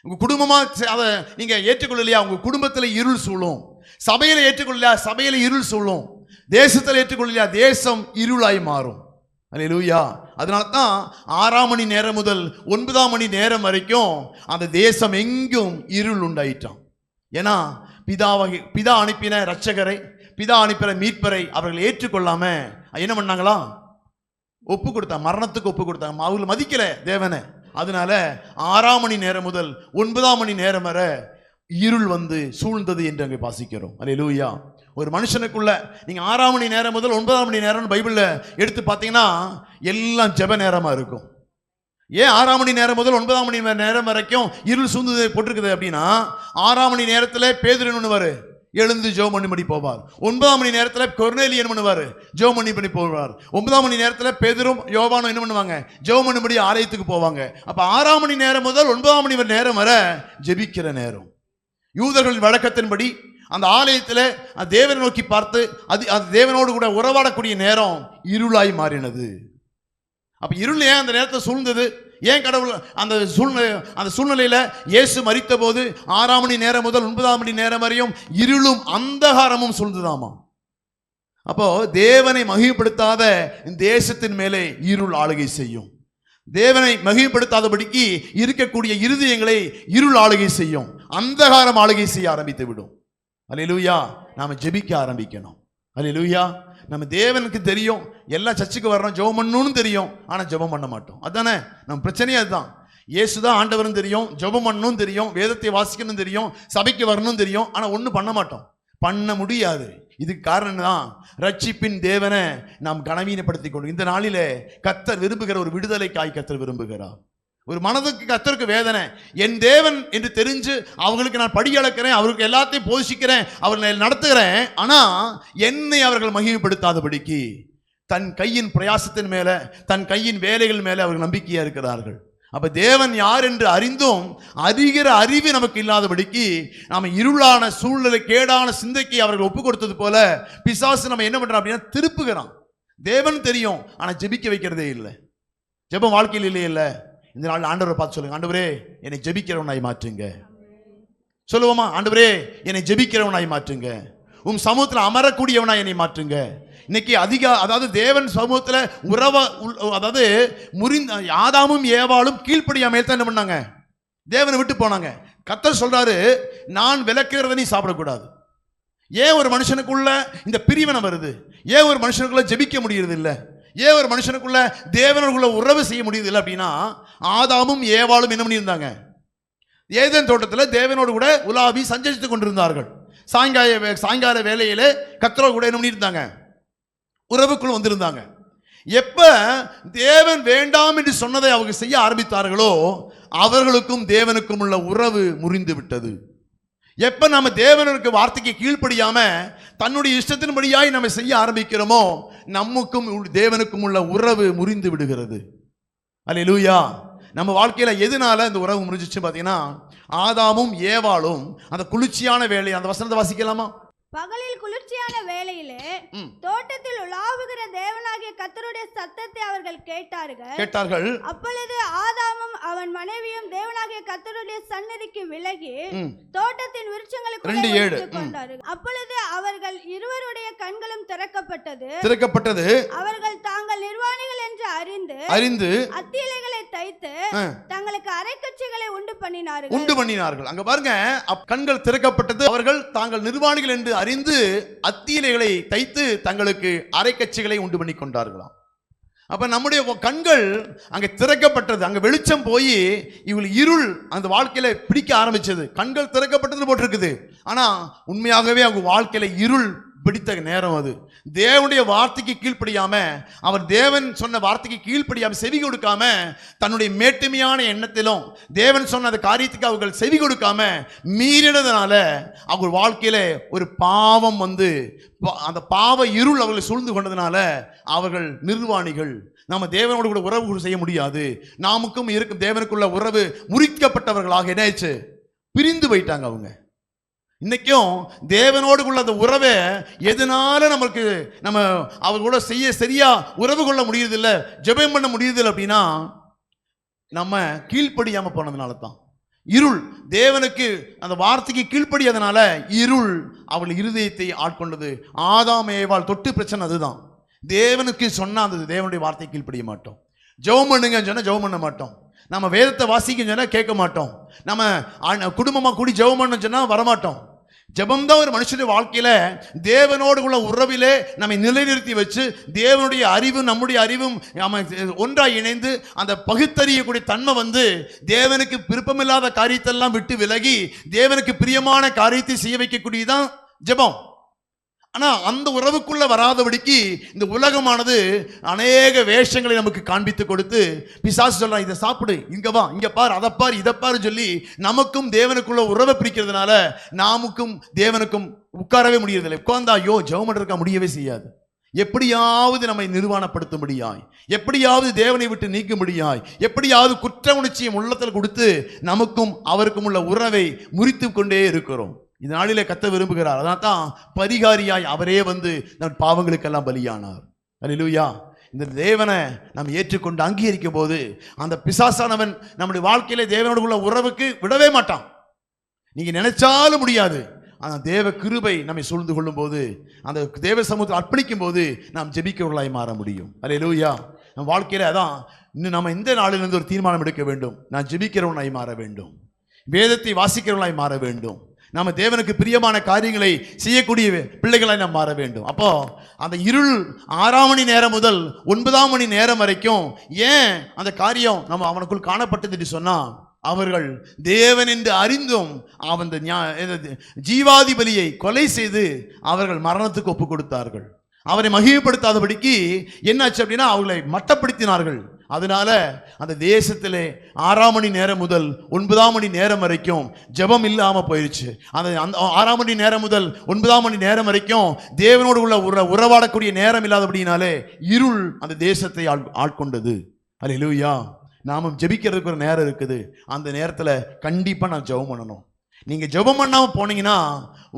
உங்க குடும்பமா அதை நீங்க ஏற்றுக்கொள்ளலையா, உங்க குடும்பத்துல இருள் சூழும். சபையில ஏற்றுக்கொள்ளலையா, சபையில இருள் சூழும். தேசத்தில் ஏற்றுக்கொள்ளலையா, தேசம் இருளாய் மாறும். அல்லேலூயா. அதனால தான் 6ஆம் மணி நேரம் முதல் 9ஆம் மணி நேரம் வரைக்கும் அந்த தேசம் எங்கும் இருள் உண்டாயிட்டான். ஏன்னா பிதா அனுப்பின ரட்சகரை, பிதா அனுப்பின மீட்பரை அவர்கள் ஏற்றுக்கொள்ளாம என்ன பண்ணாங்களா? ஒப்பு கொடுத்தாங்க, மரணத்துக்கு ஒப்பு கொடுத்தாங்க. அவர்கள் மதிக்கல தேவனை. அதனால 6ஆம் மணி நேரம் முதல் 9ஆம் மணி நேரம் வரை இருள் வந்து சூழ்ந்தது என்று அங்கே வாசிக்கிறோம். அல்லேலூயா. ஒரு மனுஷனுக்குள்ள நீங்க 6ஆம் மணி நேரம் முதல் 9ஆம் மணி நேரம் பைபிள்ல எடுத்து பார்த்தீங்கன்னா எல்லாம் ஜெப நேரமா இருக்கும். ஏன் 6ஆம் மணி நேரம் முதல் 9ஆம் மணி நேரம் வரைக்கும் இருள் சூழ்ந்தது போட்டிருக்குது அப்படின்னா, 6ஆம் மணி நேரத்தில் பேதுரு என்ன பண்ணுவாரு? எழுந்து ஜெபம் பண்ணி போவார். 9ஆம் மணி நேரத்தில் கொர்நேலியு என்ன பண்ணுவார்? ஜெபம் பண்ணி போவார். 9ஆம் மணி நேரத்தில் பேதுரும் யோவானும் என்ன பண்ணுவாங்க? ஜெபம் பண்ணி ஆலயத்துக்கு போவாங்க. அப்ப 6ஆம் மணி நேரம் முதல் 9ஆம் மணி நேரம் வரை ஜெபிக்கிற நேரம். யூதர்களின் வழக்கத்தின்படி அந்த ஆலயத்தில் தேவனை நோக்கி பார்த்து அது தேவனோடு கூட உறவாடக்கூடிய நேரம் இருளாய் மாறினது. அப்ப இருள் ஏன் அந்த நேரத்தை சூழ்ந்தது? ஏன் கடவுள் அந்த சூழ்நிலையில இயேசு மரித்த போது 6ஆம் மணி நேரம் முதல் 9ஆம் மணி நேரம் வரையும் இருளும் அந்தகாரமும் சூழ்ந்ததாமா. அப்போ தேவனை மகிமைப்படுத்தாத இந்த தேசத்தின் மேலே இருள் ஆளுகை செய்யும். தேவனை மகிமைப்படுத்தாதபடிக்கு இருக்கக்கூடிய இருதயங்களை இருள் ஆளுகை செய்யும், அந்தகாரம் ஆளுகை செய்ய ஆரம்பித்து விடும். அல்லேலூயா. நாம ஜெபிக்க ஆரம்பிக்கணும். அல்லேலூயா. நம்ம தேவனுக்கு தெரியும், எல்லா சர்ச்சுக்கு வர்றோம், ஜெபம் பண்ணணும்னு தெரியும், ஆனா ஜெபம் பண்ண மாட்டோம். அதானே நம்ம பிரச்சனையே. அதுதான். இயேசுதான் ஆண்டவரும் தெரியும், ஜெபம் பண்ணணும் தெரியும், வேதத்தை வாசிக்கணும் தெரியும், சபைக்கு வரணும் தெரியும், ஆனா ஒன்றும் பண்ண மாட்டோம், பண்ண முடியாது. இதுக்கு காரணம் தான் ரட்சிப்பின் தேவனை நாம் கனவீனப்படுத்திக் கொண்டு. இந்த நாளிலே கர்த்தர் விரும்புகிற ஒரு விடுதலைக்காய் கர்த்தர் விரும்புகிறார். ஒரு மனதுக்கு கர்த்தருக்கு வேதனை, என் தேவன் என்று தெரிஞ்சு அவங்களுக்கு நான் படி அளக்கிறேன், அவருக்கு எல்லாத்தையும் போஷிக்கிறேன், அவர்களை நடத்துகிறேன், ஆனா என்னை அவர்கள் மகிமைப்படுத்தாதபடிக்கு தன் கையின் பிரயாசத்தின் மேல, தன் கையின் வேலைகள் மேல அவர்கள் நம்பிக்கையா இருக்கிறார்கள். அப்ப தேவன் யார் என்று அறிந்தும் அறிகிற அறிவு நமக்கு இல்லாதபடிக்கு நாம இருளான சூழ்நிலை, கேடான சிந்தைக்கு அவர்கள் ஒப்பு கொடுத்தது போல பிசாசு நம்ம என்ன பண்றோம் அப்படின்னா திருப்புகிறான். தேவன் தெரியும், ஆனா ஜெபிக்க வைக்கிறதே இல்லை. ஜெபம் வாழ்க்கையில் இல்லையே இல்லை. இந்த நாள் ஆண்டவரை பார்த்து சொல்லுங்க, ஆண்டவரே என்னை ஜெபிக்கிறவனாய் மாற்றுங்க. சொல்லுவோமா? ஆண்டவரே என்னை ஜெபிக்கிறவனாய் மாற்றுங்க, உம் சமூகத்தில் அமரக்கூடியவனாய் என்னை மாற்றுங்க. இன்னைக்கு அதாவது தேவன் சமூகத்தில் அதாவது ஆதாமும் ஏவாளும் கீழ்ப்படியாமல் தான் என்ன பண்ணாங்க? தேவனை விட்டு போனாங்க. கர்த்தர் சொல்றாரு, நான் விலக்குறத நீ சாப்பிடக்கூடாது. ஏன் ஒரு மனுஷனுக்குள்ள இந்த பிரிவினை வருது? ஏன் ஒரு மனுஷனுக்குள்ள ஜெபிக்க முடியறது இல்லை? ஏன் ஒரு மனுஷனுக்குள்ள தேவனுக்குள்ள உறவு செய்ய முடியுது இல்லை அப்படின்னா, ஆதாமும் ஏவாளும் என்ன பண்ணியிருந்தாங்க? ஏதேன் தோட்டத்தில் தேவனோடு கூட உலாவி சஞ்சரித்துக் கொண்டிருந்தார்கள். சாயங்கால வேலையிலே கர்த்தரோடு கூட என்ன பண்ணியிருந்தாங்க? உறவுக்குள் வந்திருந்தாங்க. எப்ப தேவன் வேண்டாம் என்று சொன்னதை அவங்க செய்ய ஆரம்பித்தார்களோ அவர்களுக்கும் தேவனுக்கும் உள்ள உறவு முறிந்து விட்டது. எப்ப நம்ம தேவனுக்கு வார்த்தைக்கு கீழ்ப்படியாம தன்னுடைய இஷ்டத்தின்படியாய் நம்ம செய்ய ஆரம்பிக்கிறோமோ நமக்கும் தேவனுக்கும் உள்ள உறவு முறிந்து விடுகிறது. அல்லேலூயா. நம்ம வாழ்க்கையில எதனால இந்த உறவு முறிஞ்சிச்சு பாத்தீங்கன்னா, ஆதாமும் ஏவாளும் அந்த குளிர்ச்சியான வேலை, அந்த வசனத்தை வாசிக்கலாமா? பகலில் குளிர்ச்சியான வேளையிலே தோட்டத்தில் உலாவுகிற தேவனாகிய கர்த்தருடைய சத்தத்தை அவர்கள் கேட்டார்கள். அப்பொழுது ஆதாமும் அவன் மனைவியும் தேவனாகிய கர்த்தருடைய சன்னதிக்கு விலகி தோட்டத்தின் விருட்சங்களுக்கு கொண்டார்கள். அப்பொழுது அவர்கள் இருவருடைய கண்களும் திறக்கப்பட்டது. அவர்கள் தாங்கள் நிர்வாணிகள் என்று அறிந்து அத்தியிலைகளை தைத்து தங்களுக்கு அரைக்கச்சைகளை உண்டு பண்ணினார்கள். அங்க பாருங்க, கண்கள் திறக்கப்பட்டது. அவர்கள் தாங்கள் நிர்வாணிகள் என்று அறிந்து அத்தியிலைகளை தைத்து தங்களுக்கு அரைக்கச்சைகளை உண்டு பண்ணி கொண்டார்களாம். அப்ப நம்முடைய கண்கள் அங்க திறக்கப்பட்டது, அங்க வெளிச்சம் போய் இவள் இருள் அந்த வாழ்க்கையில பிடிக்க ஆரம்பிச்சது. கண்கள் திறக்கப்பட்டது போட்டிருக்குது, ஆனா உண்மையாகவே அவங்க வாழ்க்கையில இருள் பிடித்த நேரம் அது. தேவனுடைய வார்த்தைக்கு கீழ்ப்படியாம, அவர் தேவன் சொன்ன வார்த்தைக்கு கீழ்ப்படியாம, செவி கொடுக்காம, தன்னுடைய மேட்டுமையான எண்ணத்திலும் தேவன் சொன்ன அந்த காரியத்துக்கு அவர்கள் செவி கொடுக்காம மீறினதுனால அவங்க வாழ்க்கையில ஒரு பாவம் வந்து அந்த பாவ இருள் அவர்களை சூழ்ந்து கொண்டதுனால அவர்கள் நிர்வாணிகள். நம்ம தேவனோடு கூட உறவு செய்ய முடியாது, நாமுக்கும் இருக்கும் தேவனுக்குள்ள உறவு முறிக்கப்பட்டவர்களாக என்னாச்சு, பிரிந்து போயிட்டாங்க அவங்க. இன்னைக்கும் தேவனோடு உள்ள அந்த உறவை எதனால நமக்கு நம்ம அவர்களோட சரியா உறவு கொள்ள முடியறதில்லை, ஜெபம் பண்ண முடியறதில்லை அப்படின்னா நம்ம கீழ்ப்படியாம போனதுனால தான். இருள் தேவனுக்கு அந்த வார்த்தைக்கு கீழ்ப்படியாதனால இருள் அவள் இருதயத்தை ஆட்கொண்டது. ஆதாம் ஏவாள் தொட்டு பிரச்சனை அதுதான். தேவனுக்கு சொன்னா அந்த தேவனுடைய வார்த்தையை கீழ்ப்படிய மாட்டோம். ஜெபம் பண்ணுங்கன்னு சொன்னா ஜெபம் பண்ண மாட்டோம். நம்ம வேதத்தை வாசிக்க சொன்னா கேட்க மாட்டோம். நம்ம குடும்பமா கூடி ஜெபம் பண்ண சொன்னா வரமாட்டோம். ஜெபம் தான் ஒரு மனுஷனுடைய வாழ்க்கையில தேவனோடு உள்ள உறவிலே நம்மை நிலைநிறுத்தி வச்சு தேவனுடைய அறிவும் நம்முடைய அறிவும் ஒன்றாய் இணைந்து அந்த பகுத்தறியக்கூடிய தன்மை வந்து தேவனுக்கு விருப்பமில்லாத காரியத்தெல்லாம் விட்டு விலகி தேவனுக்கு பிரியமான காரியத்தை செய்ய வைக்கக்கூடியதான் ஜெபம். ஆனா அந்த உறவுக்குள்ள வராதபடிக்கு இந்த உலகமானது அநேக வேஷங்களை நமக்கு காண்பித்து கொடுத்து பிசாசு சொல்றான், இதை சாப்பிடு, இங்க வா, இங்க பாரு, அதை பாரு, இதை பாரு சொல்லி நமக்கும் தேவனுக்குள்ள உறவை பிரிக்கிறதுனால நாமுக்கும் தேவனுக்கும் உட்காரவே முடியறதில்லை. உட்கார்ந்தா ஜெபம் பண்றதுக்கா முடியவே செய்யாது. எப்படியாவது நம்மை நிர்வாணப்படுத்தும்படியாய், எப்படியாவது தேவனை விட்டு நீக்கும்படியாய், எப்படியாவது குற்ற உணர்ச்சியை உள்ளத்தில் கொடுத்து நமக்கும் அவருக்கும் உள்ள உறவை முறித்து கொண்டே இருக்கிறோம். இந்த நாளிலே கத்த விரும்புகிறார். அதனால தான் பரிகாரியாய் அவரே வந்து நம் பாவங்களுக்கெல்லாம் பலியானார். அல்லேலூயா. இந்த தேவனை நாம் ஏற்றுக்கொண்டு அங்கீகரிக்கும் போது அந்த பிசாசானவன் நம்முடைய வாழ்க்கையில தேவனோடு உள்ள உறவுக்கு விடவே மாட்டான். நீங்க நினைச்சாலும் முடியாது. ஆனால் தேவ கிருபை நம்மை சூழ்ந்து கொள்ளும் போது, அந்த தேவ சமூகத்தில் அர்ப்பணிக்கும் போது நாம் ஜெபிக்கிறவர்களாய் மாற முடியும். அல்லேலூயா. நம் வாழ்க்கையில அதான் இன்னும் நம்ம இந்த நாளிலிருந்து ஒரு தீர்மானம் எடுக்க வேண்டும். நான் ஜெபிக்கிறவனாய் மாற வேண்டும், வேதத்தை வாசிக்கிறவனாய் மாற வேண்டும், நாம தேவனுக்கு பிரியமான காரியங்களை செய்யக்கூடிய பிள்ளைகளாய் நாம் மாற வேண்டும். அப்போ அந்த இருள் 6 மணி நேரம் முதல் 9 மணி நேரம் வரைக்கும் ஏன் அந்த காரியம் நம்ம அவனுக்குள் காணப்பட்டது என்று சொன்னா, அவர்கள் தேவன் என்று அறிந்தும் அவன் ஜீவாதிபதியை கொலை செய்து அவர்கள் மரணத்துக்கு ஒப்பு கொடுத்தார்கள். அவரை மகிமைப்படுத்தாதபடிக்கு என்னாச்சு அப்படின்னா அவர்களை மட்டப்படுத்தினார்கள். அதனால அந்த தேசத்திலே 6 மணி நேரம் முதல் 9 மணி நேரம் வரைக்கும் ஜெபம் இல்லாம போயிடுச்சு. அந்த 6 மணி நேரம் முதல் 9 மணி நேரம் வரைக்கும் தேவனோடு உள்ள உறவாடக்கூடிய நேரம் இல்லாதபடினாலே இருள் அந்த தேசத்தை ஆட்கொண்டது. அல்லேலூயா. நாமும் ஜெபிக்கிறதுக்கு ஒரு நேரம் இருக்குது. அந்த நேரத்துல கண்டிப்பா நான் ஜெபம் பண்ணணும். நீங்க ஜெபம் பண்ணாம போனீங்கன்னா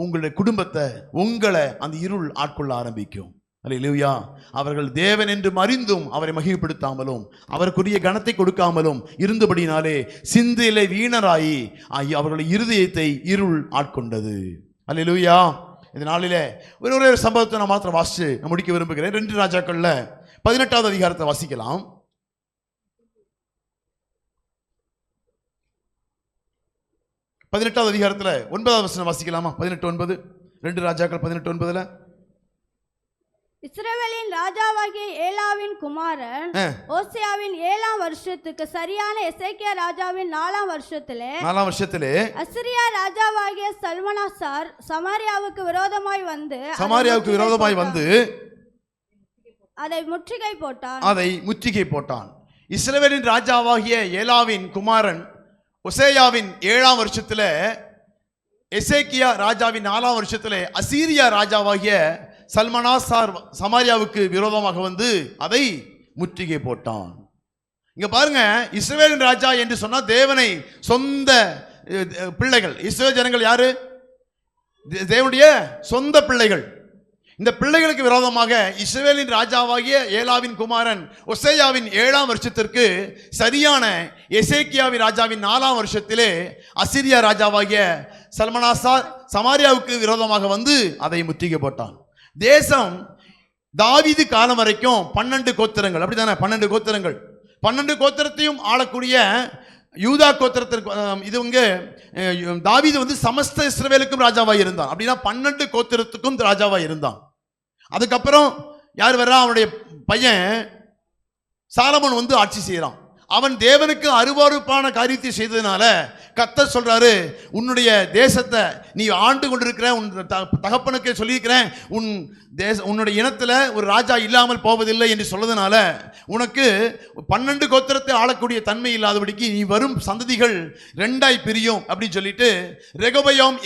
உங்களுடைய குடும்பத்தை, உங்களை அந்த இருள் ஆட்கொள்ள ஆரம்பிக்கும். அல்லேலூயா. அவர்கள் தேவன் என்று அறிந்தும் அவரை மகிமைப்படுத்தாமலும் அவருக்குரிய கனத்தை கொடுக்காமலும் இருந்தபடினாலே சிந்தையிலே வீணராயி அவர்களுடைய இருதயத்தை இருள் ஆட்கொண்டது. அல்லேலூயா. இந்த நாளிலே ஒரு சம்பவத்தை நான் மாத்திரம் வாசிச்சு நான் முடிக்க விரும்புகிறேன். 2 ராஜாக்கள்ல 18வது அதிகாரத்தை வாசிக்கலாம். 18வது அதிகாரத்துல 9வது வசனம் வாசிக்கலாமா? 18:9. 2 ராஜாக்கள் 18:9. இஸ்ரவேலின் ராஜாவாகிய ஏலாவின் குமாரன் ஓசியாவின் 7ஆம் வருஷத்துக்கு சரியான எசேக்கியா ராஜாவின் 4ஆம் வருஷத்திலே அசிரியா ராஜாவாகிய சல்மனாசார் சமாரியாவுக்கு விரோதமாய் வந்து அதை முற்றுகை போட்டான். இஸ்ரவேலின் ராஜாவாகிய ஏலாவின் குமாரன் ஒசேயாவின் 7ஆம் வருஷத்துல, எசேக்கியா ராஜாவின் 4ஆம் வருஷத்துல அசீரியா ராஜாவாகிய சல்மனாசார் சமாரியாவுக்கு விரோதமாக வந்து அதை முற்றுகை போட்டான். இங்க பாருங்க, இஸ்ரவேலின் ராஜா என்று சொன்னா தேவனை சொந்த பிள்ளைகள். இஸ்ரவேல் ஜனங்கள் யாரு? தேவனுடைய சொந்த பிள்ளைகள். இந்த பிள்ளைகளுக்கு விரோதமாக இஸ்ரவேலின் ராஜாவாகிய ஏலாவின் குமாரன் ஒசேயாவின் 7ஆம் வருஷத்திற்கு சரியான எசேக்கியாவின் ராஜாவின் 4ஆம் வருஷத்திலே அசிரியா ராஜாவாகிய சல்மனாசார் சமாரியாவுக்கு விரோதமாக வந்து அதை முற்றுகை போட்டான். தேசம் தாவீது காலம் வரைக்கும் 12 கோத்திரங்கள், அப்படித்தானே? 12 கோத்திரங்கள். 12 கோத்திரத்தையும் ஆளக்கூடிய யூதா கோத்திரத்திற்கு இதுவங்க தாவீது வந்து சமஸ்த இஸ்ரவேலுக்கும் ராஜாவாக இருந்தான். அப்படின்னா 12 கோத்திரத்துக்கும் ராஜாவாக இருந்தான். அதுக்கப்புறம் யார் வர்றா? அவனுடைய பையன் சாலமோன் வந்து ஆட்சி செய்யறான். அவன் தேவனுக்கு அருவருப்பான காரியத்தை செய்ததுனால கர்த்தர் சொல்றாரு, உன்னுடைய தேசத்தை நீ ஆண்டு கொண்டிருக்கிற உன் தகப்பனுக்கு சொல்லியிருக்கிறேன், உன்னுடைய இனத்துல ஒரு ராஜா இல்லாமல் போவதில்லை என்று சொல்றதுனால உனக்கு 12 கோத்திரத்தை ஆளக்கூடிய தன்மை இல்லாதபடிக்கு நீ வரும் சந்ததிகள் 2ஆய் பிரியும் அப்படின்னு சொல்லிட்டு ரெகொபெயாம்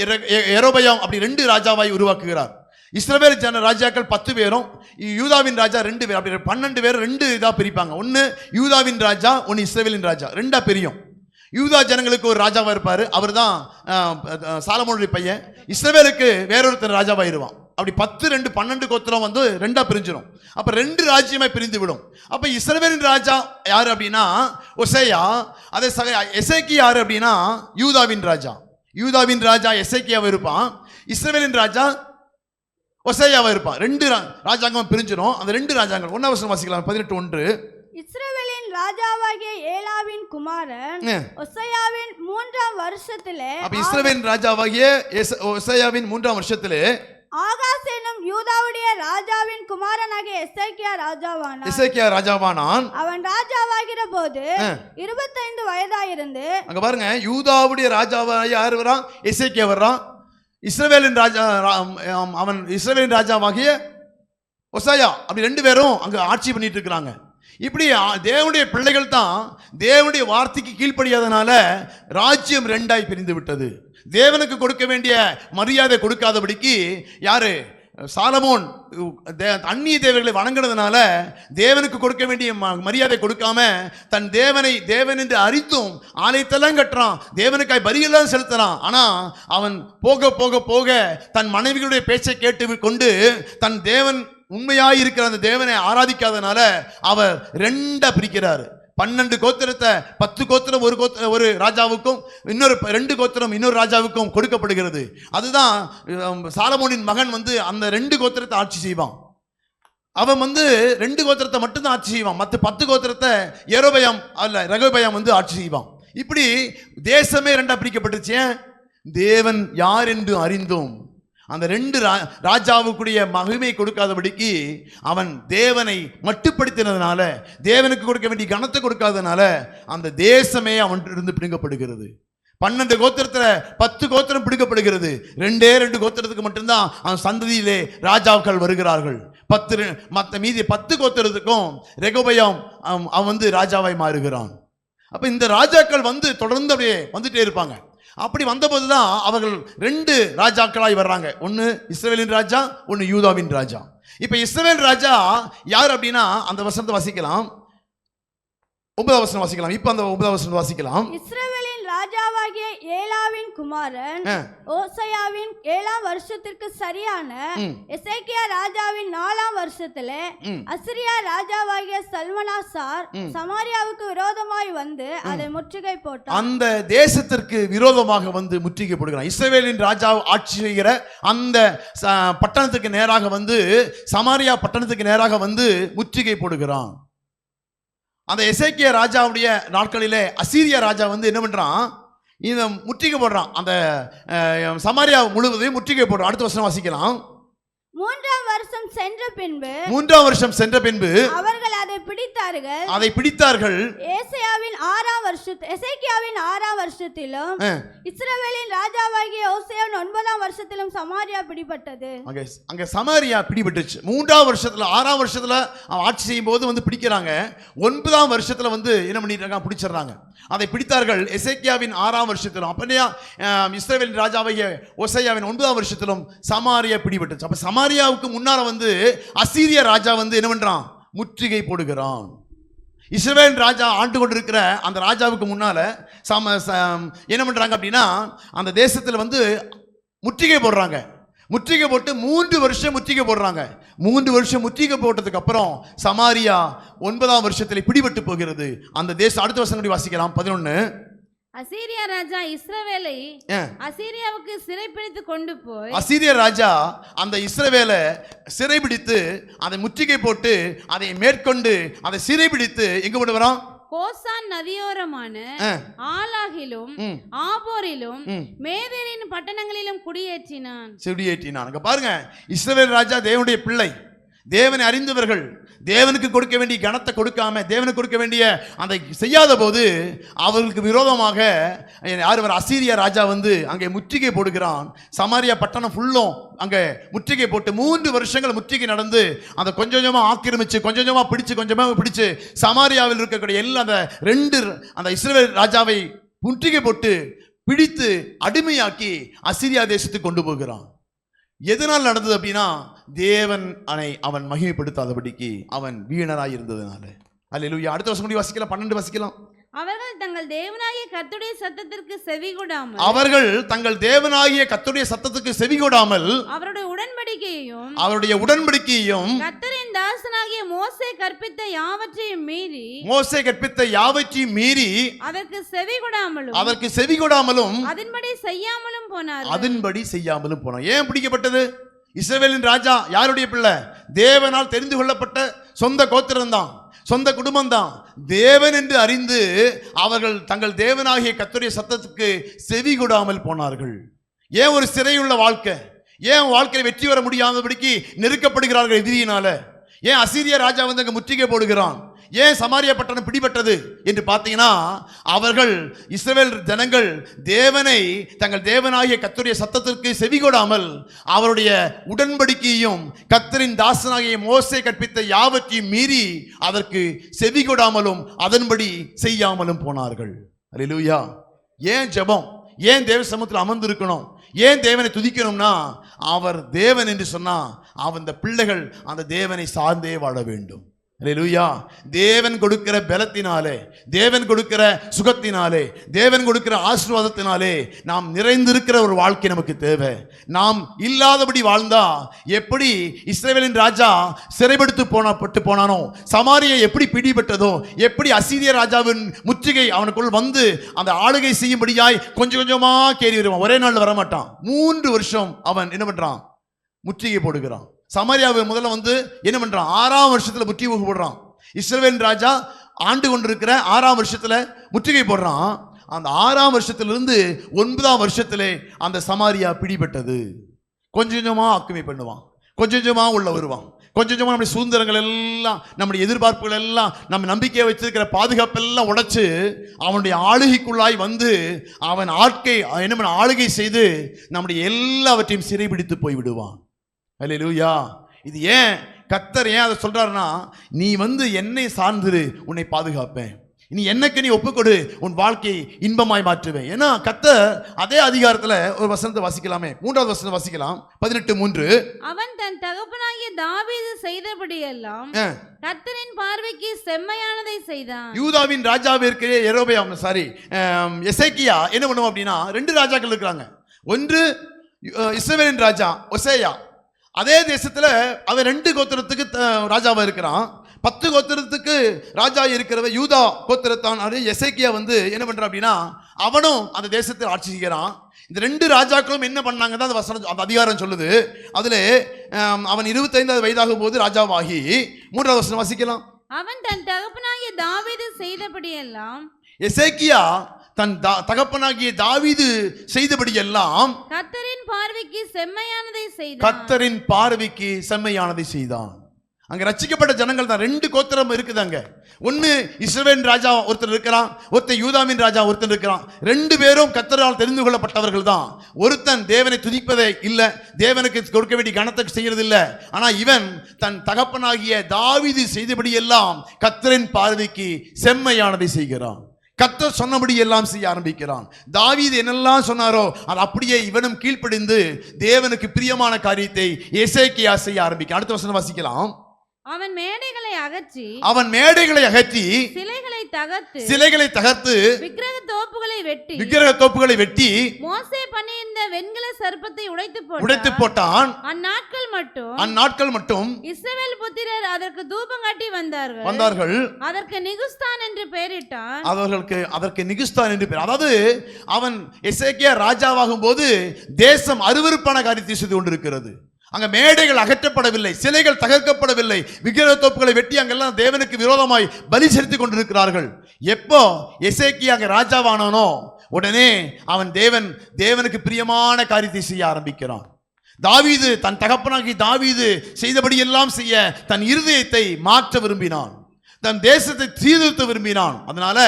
யெரொபெயாம் அப்படி 2 ராஜாவாய் உருவாக்குகிறார். இஸ்ரவேல் ஜன ராஜாக்கள் 10 பேரும், யூதாவின் ராஜா 2 பேர், அப்படி 12 பேர் 2 இதா பிரிப்பாங்க. ஒன்னு யூதாவின் ராஜா, ஒன்னு இஸ்ரவேலின் ராஜா, 2ஆ பிரியும். யூதா ஜனங்களுக்கு ஒரு ராஜாவா இருப்பாரு, அவர் தான் சாலமோனுடைய பையன். இஸ்ரவேலுக்கு வேறொருத்தர் ராஜாவாயிருவான். அப்படி 10 2 12 கோத்திரம் வந்து 2ஆ பிரிஞ்சிடும். அப்ப 2 ராஜ்யமாய் பிரிந்து விடும். அப்ப இஸ்ரவேலின் ராஜா யாரு அப்படின்னா ஒசேயா, அதே எசேக்கியா யாரு அப்படின்னா யூதாவின் ராஜா. யூதாவின் ராஜா எசேக்கியாவா இருப்பான், இஸ்ரவேலின் ராஜா ஒசேயாவா இருப்பான். 2 ராஜாங்கம் பிரிஞ்சிடும். அந்த 2 ராஜாங்கம் 1ஆம் வசனம் வாசிக்கலாம். 18:1. இஸ்ரவேலின் ராஜாவாகிய ஏலாவின் குமாரன் ஒசேயாவின் 3ஆம் வருஷத்திலே, அப்ப இஸ்ரவேலின் ராஜாவாகிய ஒசேயாவின் 3ஆம் வருஷத்திலே ஆகாஸ் என்னும் யூதாவுடைய ராஜாவின் குமாரனாகிய எசேக்கியா ராஜாவானான். அவன் ராஜாவாகிற போது 25 வயதாயிருந்து. அங்க பாருங்க, யூதாவுடைய ராஜாவா யார் வரான்? எசேக்கியா வர்றான். இஸ்ரவேலின் ராஜா அவன் இஸ்ரவேலின் ராஜாவாகிய ஒசேயா, அப்படி 2 பேரும் அங்க ஆட்சி பண்ணிட்டு இருக்கிறாங்க. இப்படி தேவனுடைய பிள்ளைகள் தான் தேவனுடைய வார்த்தைக்கு கீழ்ப்படியாதனால ராஜ்யம் 2ஆய் பிரிந்து விட்டது. தேவனுக்கு கொடுக்க வேண்டிய மரியாதை கொடுக்காதபடிக்கு யாரு? சாலமோன் அந்நிய தேவர்களை வணங்கினதுனால தேவனுக்கு கொடுக்க வேண்டிய மரியாதை கொடுக்காம தன் தேவன் என்று அறிந்தும் ஆலயத்தெல்லாம் கட்டுறான், தேவனுக்காய் பலியெல்லாம் செலுத்துறான். ஆனா அவன் போக போக போக தன் மனைவிகளுடைய பேச்சை கேட்டு கொண்டு தன் தேவன் உண்மையாயிருக்கிற அந்த தேவனை ஆராதிக்காதனால அவர் 2ஆ பிரிக்கிறாரு. 12 கோத்திரத்தை 10 கோத்திரம் ஒரு ராஜாவுக்கும், இன்னொரு 2 கோத்திரம் இன்னொரு ராஜாவுக்கும் கொடுக்கப்படுகிறது. அதுதான் சாலமோனின் மகன் வந்து அந்த 2 கோத்திரத்தை ஆட்சி செய்வான். அவன் வந்து 2 கோத்திரத்தை மட்டும்தான் ஆட்சி செய்வான். மற்ற 10 கோத்திரத்தை ரெகொபெயாம் வந்து ஆட்சி செய்வான். இப்படி தேசமே 2ஆ பிரிக்கப்பட்டுச்சு. தேவன் யார் என்று அறிந்தோம் அந்த 2 ராஜாவுக்குரிய மகிமை கொடுக்காதபடிக்கு அவன் தேவனை மட்டுப்படுத்தினதுனால, தேவனுக்கு கொடுக்க வேண்டிய கனத்தை கொடுக்காதனால அந்த தேசமே அவன் இருந்து பிடுங்கப்படுகிறது. 12 கோத்திரத்துல 10 கோத்திரம் பிடிக்கப்படுகிறது. 2 கோத்திரத்துக்கு மட்டும்தான் அவன் சந்ததியிலே ராஜாக்கள் வருகிறார்கள். மீதி 10 கோத்திரத்துக்கும் ரெகொபெயாம் அவன் வந்து ராஜாவாய் மாறுகிறான். அப்ப இந்த ராஜாக்கள் வந்து தொடர்ந்து அப்படியே வந்துட்டே இருப்பாங்க. அப்படி வந்தபோதுதான் அவர்கள் 2 ராஜாக்களாய் வர்றாங்க. ஒன்னு இஸ்ரவேலின் ராஜா, ஒன்னு யூதாவின் ராஜா. இப்ப இஸ்ரவேல் ராஜா யார் அப்படின்னா அந்த வசனத்தை வாசிக்கலாம். 9ஆம் வசனம் வாசிக்கலாம். இப்ப அந்த 9ஆம் வசனம் வாசிக்கலாம். இஸ்ரவேலின் ராஜாவாகிய ஏலாவின் குமாரன் ஓசையாவின் 7ஆம் வருஷத்திற்கு சரியான எசேக்கியா ராஜாவின் 4ஆம் வருஷத்திலே அசிரியா ராஜாவாகிய சல்மனாசார் சமாரியாவுக்கு விரோதமாய் வந்து அதை முற்றுகை போட்டார். அந்த தேசத்திற்கு விரோதமாக வந்து முற்றுகை போடுகிறான். இஸ்ரவேலின் ராஜா ஆட்சி செய்கிற அந்த பட்டணத்துக்கு நேராக வந்து, சமாரியா பட்டணத்துக்கு நேராக வந்து முற்றுகை போடுகிறான். அந்த எசேக்கியா ராஜாவுடைய நாட்களிலே அசீரியா ராஜா வந்து என்ன பண்றான்? இந்த முற்றுகை போடுறான். அந்த சமாரியா முழுவதையும் முற்றுகை போடுறான். அடுத்த வசனம் வாசிக்கலாம். 3ஆம் வருஷம் சென்ற பின்பு அவர்கள் அதை பிடித்தார்கள். எசேக்கியாவின் 6ஆம் வருஷத்திலும் இஸ்ரவேலின் ராஜாவாகிய ஓசேயாவின் 9ஆம் வருஷத்திலும் சமாரியா பிடிபட்டது. அங்க சமாரியா பிடிபட்டுச்சு. 3ஆம் வருஷத்துல 6ஆம் வருஷத்துல ஆட்சி செய்யும் போது வந்து பிடிக்கிறாங்க. 9ஆம் வருஷத்துல வந்து என்ன பண்ணிட்டாங்க? பிடிச்சிடறாங்க. அதை பிடித்தார்கள் எசேக்கியாவின் 6ஆம் வருஷத்திலும். அப்படியே இஸ்ரவேலின் ராஜாவாகிய ஓசேயாவின் 9ஆம் வருஷத்திலும் சமாரியா பிடிபட்டுச்சு. அப்ப சமாரியாவுக்கு முன்னால வந்து அசீரியா ராஜா வந்து என்ன பண்றான்? முற்றுகை போடுகிறான். இஸ்ரவேல் ராஜா ஆண்டு கொண்டிருக்கிற அந்த ராஜாவுக்கு முன்னால என்ன பண்றாங்க அப்படின்னா அந்த தேசத்துல வந்து முற்றுகை போடுறாங்க. முற்றுகை போட்டு 3 வருஷம் முற்றுகை போடுறாங்க. 3 வருஷம் முற்றுகை போட்டதுக்கு அப்புறம் சமாரியா 9ஆம் வருஷத்துல பிடிபட்டு போகிறது அந்த தேசம். அடுத்த வருஷம் வாசிக்கலாம். 11. அசீரியா ராஜா இஸ்ரவேலை அசீரியாவுக்கு சிறைப்பிடித்து கொண்டு போய், அசீரியா ராஜா அந்த இஸ்ரவேலை சிறைபிடித்து அதை முற்றுகை போட்டு அதை மேற்கொண்டு அதை சிறைபிடித்து எங்க கொண்டு வரான்? கோசான் நதியோரமான ஆலாகிலும் ஆபோரிலும் மேதேரின் பட்டணங்களிலும் குடியேற்றினான். அங்க பாருங்க, இஸ்ரவேல் ராஜா தேவனுடைய பிள்ளை. தேவனை அறிந்தவர்கள் தேவனுக்கு கொடுக்க வேண்டிய கனத்தை கொடுக்காம தேவனுக்கு கொடுக்க வேண்டிய அந்த செய்யாத போது அவர்களுக்கு விரோதமாக யார் அசீரியா ராஜா வந்து அங்கே முற்றுகை போடுகிறான். சமாரியா பட்டணம் ஃபுல்லும் அங்கே முற்றுகை போட்டு 3 வருஷங்கள் முற்றுகை நடந்து அந்த கொஞ்சம் கொஞ்சமாக ஆக்கிரமிச்சு கொஞ்சம் கொஞ்சமாக பிடிச்சு சமாரியாவில் இருக்கக்கூடிய எல்லா அந்த இஸ்ரவேல் ராஜாவை முற்றுகை போட்டு பிடித்து அடிமையாக்கி அசீரியா தேசத்துக்கு கொண்டு போகிறான். எதனால் நடந்தது அப்படின்னா தேவன் அவன் மகிமைப்படுத்தாதபடிக்கு அவன் வீணராய் இருந்ததுனால. அல்லேலூயா. அடுத்த வருஷம் வாசிக்கலாம், 12 வாசிக்கலாம். அவர்கள் தங்கள் தேவனாகிய கர்த்தருடைய சத்தத்திற்கு செவிகொடாமல் அவருடைய உடன்படிக்கையையும் கர்த்தரின் தாசனாகிய மோசே கற்பித்த யாவற்றையும் மீறி அதற்கு செவிகொடாமலும் அதன்படி செய்யாமலும் போனார். ஏன் பிடிக்கப்பட்டது? இஸ்ரவேலின் ராஜா யாருடைய பிள்ளை? தேவனால் தெரிந்து கொள்ளப்பட்ட சொந்த கோத்திரம் தான், சொந்த குடும்பம் தான். தேவன் என்று அறிந்து அவர்கள் தங்கள் தேவனாகிய கர்த்தருடைய சத்தத்துக்கு செவி கொடாமல் போனார்கள். ஏன் ஒரு சிறையுள்ள வாழ்க்கை? ஏன் வாழ்க்கையில் வெற்றி வர முடியாதபடிக்கு நெருக்கப்படுகிறார்கள் எதிரியினால? ஏன் அசீரியா ராஜா வந்து அங்கே முற்றுகை போடுகிறான்? ஏன் சமாரியா பட்டணம் பிடிபட்டது என்று பார்த்தீங்கன்னா அவர்கள் இஸ்ரவேல் ஜனங்கள் தேவனை தங்கள் தேவனாகிய கர்த்தருடைய சத்தத்திற்கு செவிகொடாமல் அவருடைய உடன்படிக்கையும் கர்த்தரின் தாசனாகிய மோசே கற்பித்த யாவற்றையும் மீறி அதற்கு செவிகொடாமலும் அதன்படி செய்யாமலும் போனார்கள். அல்லேலூயா. ஏன் ஜெபம்? ஏன் தேவ சமூகத்தில் அமர்ந்திருக்கணும்? ஏன் தேவனை துதிக்கணும்னா அவர் தேவன் என்று சொன்னா அவன் பிள்ளைகள் அந்த தேவனை சார்ந்தே வாழ வேண்டும். அல்லேலூயா. தேவன் கொடுக்கிற பலத்தினாலே, தேவன் கொடுக்கிற சுகத்தினாலே, தேவன் கொடுக்கிற ஆசீர்வாதத்தினாலே நாம் நிறைந்திருக்கிற ஒரு வாழ்க்கை நமக்கு தேவை. நாம் இல்லாதபடி வாழ்ந்தா எப்படி இஸ்ரவேலின் ராஜா சிறைப்படுத்தி போனானோ, சமாரியா எப்படி பிடிபட்டதோ, எப்படி அசீரியா ராஜாவின் முற்றுகை அவனுக்குள் வந்து அந்த ஆளுகை செய்யும்படியாய் கொஞ்சம் கொஞ்சமா கேறி வருவான். ஒரே நாள் வரமாட்டான். 3 வருஷம் அவன் என்ன பண்றான்? முற்றுகை போடுகிறான். சமாரியாவை முதல்ல வந்து என்ன பண்றான்? 6ஆம் வருஷத்துல முற்றுகை போடுறான். இஸ்ரவேல் ராஜா ஆண்டு கொண்டிருக்கிற 6ஆம் வருஷத்துல முற்றுகை போடுறான். அந்த 6ஆம் வருஷத்திலிருந்து 9ஆம் வருஷத்திலே அந்த சமாரியா பிடிபட்டது. கொஞ்சம் கொஞ்சமா ஆக்குமை பண்ணுவான், கொஞ்சம் கொஞ்சமா உள்ள வருவான், கொஞ்சம் கொஞ்சமா நம்முடைய சுதந்திரங்கள் எல்லாம், நம்முடைய எதிர்பார்ப்புகள் எல்லாம், நம்ம நம்பிக்கையை வச்சிருக்கிற பாதுகாப்பெல்லாம் உடைச்சு அவனுடைய ஆளுகைக்குள்ளாய் வந்து அவன் ஆளுகை செய்து நம்முடைய எல்லாவற்றையும் சிறைபிடித்து போய்விடுவான். அல்லேலூயா. இது ஏன் கர்த்தர் ஏன் அதை சொல்றாருன்னா, நீ வந்து என்னை சார்ந்து உன்னை பாதுகாப்பேன், நீ என்னக்கு நீ ஒப்புக்கொடு, உன் வாழ்க்கையை இன்பமாய் மாற்றுவேன். ஏன்னா கர்த்தர் அதே அதிகாரத்துல ஒரு வசனத்தை வாசிக்கலாமே, 3வது வசனத்தை வாசிக்கலாம். 18:3. அவன் தன் தகப்பனாகிய தாவீது செய்தபடியெல்லாம் கர்த்தரின் பார்வைக்கு செம்மையானதை செய்தான். யூதாவின் ராஜாவிற்கு எசேக்கியா என்ன பண்ணுவோம் அப்படின்னா, 2 ராஜாக்கள் இருக்கிறாங்க. ஒன்று இஸ்ரவேலின் ராஜா ஓசேயா. அதே தேசத்துல அவன் 2 கோத்திரத்துக்கு ராஜாவா இருக்கிறான். 10 கோத்திரத்துக்கு ராஜா இருக்கிறவ யூதா கோத்திரத்தான். எசேக்கியா வந்து என்ன பண்றான் அப்படின்னா, அவனும் அந்த தேசத்தில் ஆட்சி செய்கிறான். இந்த 2 ராஜாக்களும் என்ன பண்ணாங்க தான் அந்த வசனம், அந்த அதிகாரம் சொல்லுது. அதுல அவன் 25 வயதாகும் போது ராஜாவாகி, 3வது வசனம் வாசிக்கலாம். அவன் தன் தகப்பனாகிய தாவீது செய்தபடியெல்லாம் எசேக்கியா தன் தகப்பனாகிய தாவீது செய்தபடி எல்லாம் கர்த்தரின் பார்வைக்கு செம்மையானதை செய்தான். அங்க ரட்சிக்கப்பட்ட ஜனங்கள் தான் 2 கோத்திரம் இருக்குதாங்க. ஒன்னு இஸ்ரவேல் ராஜா ஒருத்தர் இருக்கிறான், ஒருத்தன் யூதாவின் ராஜா ஒருத்தன் இருக்கிறான். 2 பேரும் கர்த்தரால் தெரிந்து கொள்ளப்பட்டவர்கள் தான். ஒருத்தன் தேவனை துதிப்பதே இல்லை, தேவனுக்கு கொடுக்க வேண்டிய கனத்தை செய்யறது இல்லை. ஆனா இவன் தன் தகப்பனாகிய தாவீது செய்தபடி எல்லாம் கர்த்தரின் பார்வைக்கு செம்மையானதை செய்கிறான். கர்த்தர் சொன்னபடி எல்லாம் செய்ய ஆரம்பிக்கிறான். தாவீது என்னெல்லாம் சொன்னாரோ அது அப்படியே இவனும் கீழ்ப்படிந்து தேவனுக்கு பிரியமான காரியத்தை எசேக்கியா செய்ய ஆரம்பிக்கிறான். அடுத்த வசனம் வாசிக்கலாம். அவன் மேடைகளை அகற்றி சிலைகளை தகர்த்து விக்கிரக தோப்புகளை வெட்டி மோசே பண்ணியிருந்த வெண்கல சர்ப்பத்தை உடைத்து போட்டான். அந்நாட்கள் மட்டும் இஸ்ரவேல் புத்திரர் அதற்கு தூபம் காட்டி வந்தார்கள். அதற்கு நிகுஸ்தான் என்று பெயரிட்டான். அதற்கு நிகுஸ்தான் என்று பெயர். அதாவது அவன் எசேக்கியா ராஜாவாகும் போது தேசம் அருவருப்பான காரியத்தை செய்து கொண்டிருக்கிறது. அங்க மேடைகள் அகற்றப்படவில்லை, சிலைகள் தகர்க்கப்படவில்லை, விக்கிரக தோப்புகளை வெட்டி அங்கெல்லாம் தேவனுக்கு விரோதமாய் பலி செலுத்தி கொண்டிருக்கிறார்கள். எப்போ எசேக்கியா அங்க ராஜாவானானோ உடனே அவன் தேவனுக்கு பிரியமான காரியத்தை செய்ய ஆரம்பிக்கிறான். தாவீது தன் தகப்பனாகி தாவீது செய்தபடியெல்லாம் செய்ய தன் இருதயத்தை மாற்ற விரும்பினான், தன் தேசத்தை சீர்திருத்த விரும்பினான். அதனால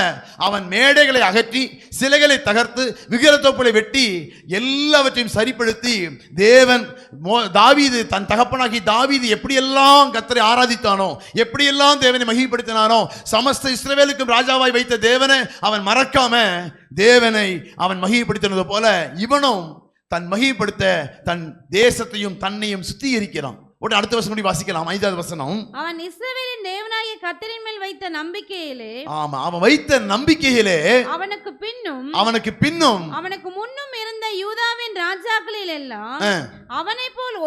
அவன் மேடைகளை அகற்றி சிலைகளை தகர்த்து விக்கிரத்தோப்புகளை வெட்டி எல்லாவற்றையும் சரிப்படுத்தி தேவன் தாவீது தன் தகப்பனாகி தாவீது எப்படியெல்லாம் கர்த்தரை ஆராதித்தானோ, எப்படியெல்லாம் தேவனை மகிமைப்படுத்தினானோ, சமஸ்த இஸ்ரவேலுக்கும் ராஜாவாய் வைத்த தேவனை அவன் மறக்காம தேவனை அவன் மகிமைப்படுத்தினது போல இவனும் தன் மகிமைப்படுத்த தன் தேசத்தையும் தன்னையும் சுத்திகரிக்கிறான். உடனே அடுத்த வசனம் கூட வாசிக்கலாம். 5வது வசனம். அவன் இஸ்ரவேலின் தேவனாகிய கர்த்தரின் மேல் வைத்த நம்பிக்கையிலே, ஆமா, அவன் வைத்த நம்பிக்கையிலே அவனுக்கு பின்னும் அவனுக்கு முன்னும் இருந்த யூதாவின் ராஜாக்களில் எல்லாம் அவனை போல்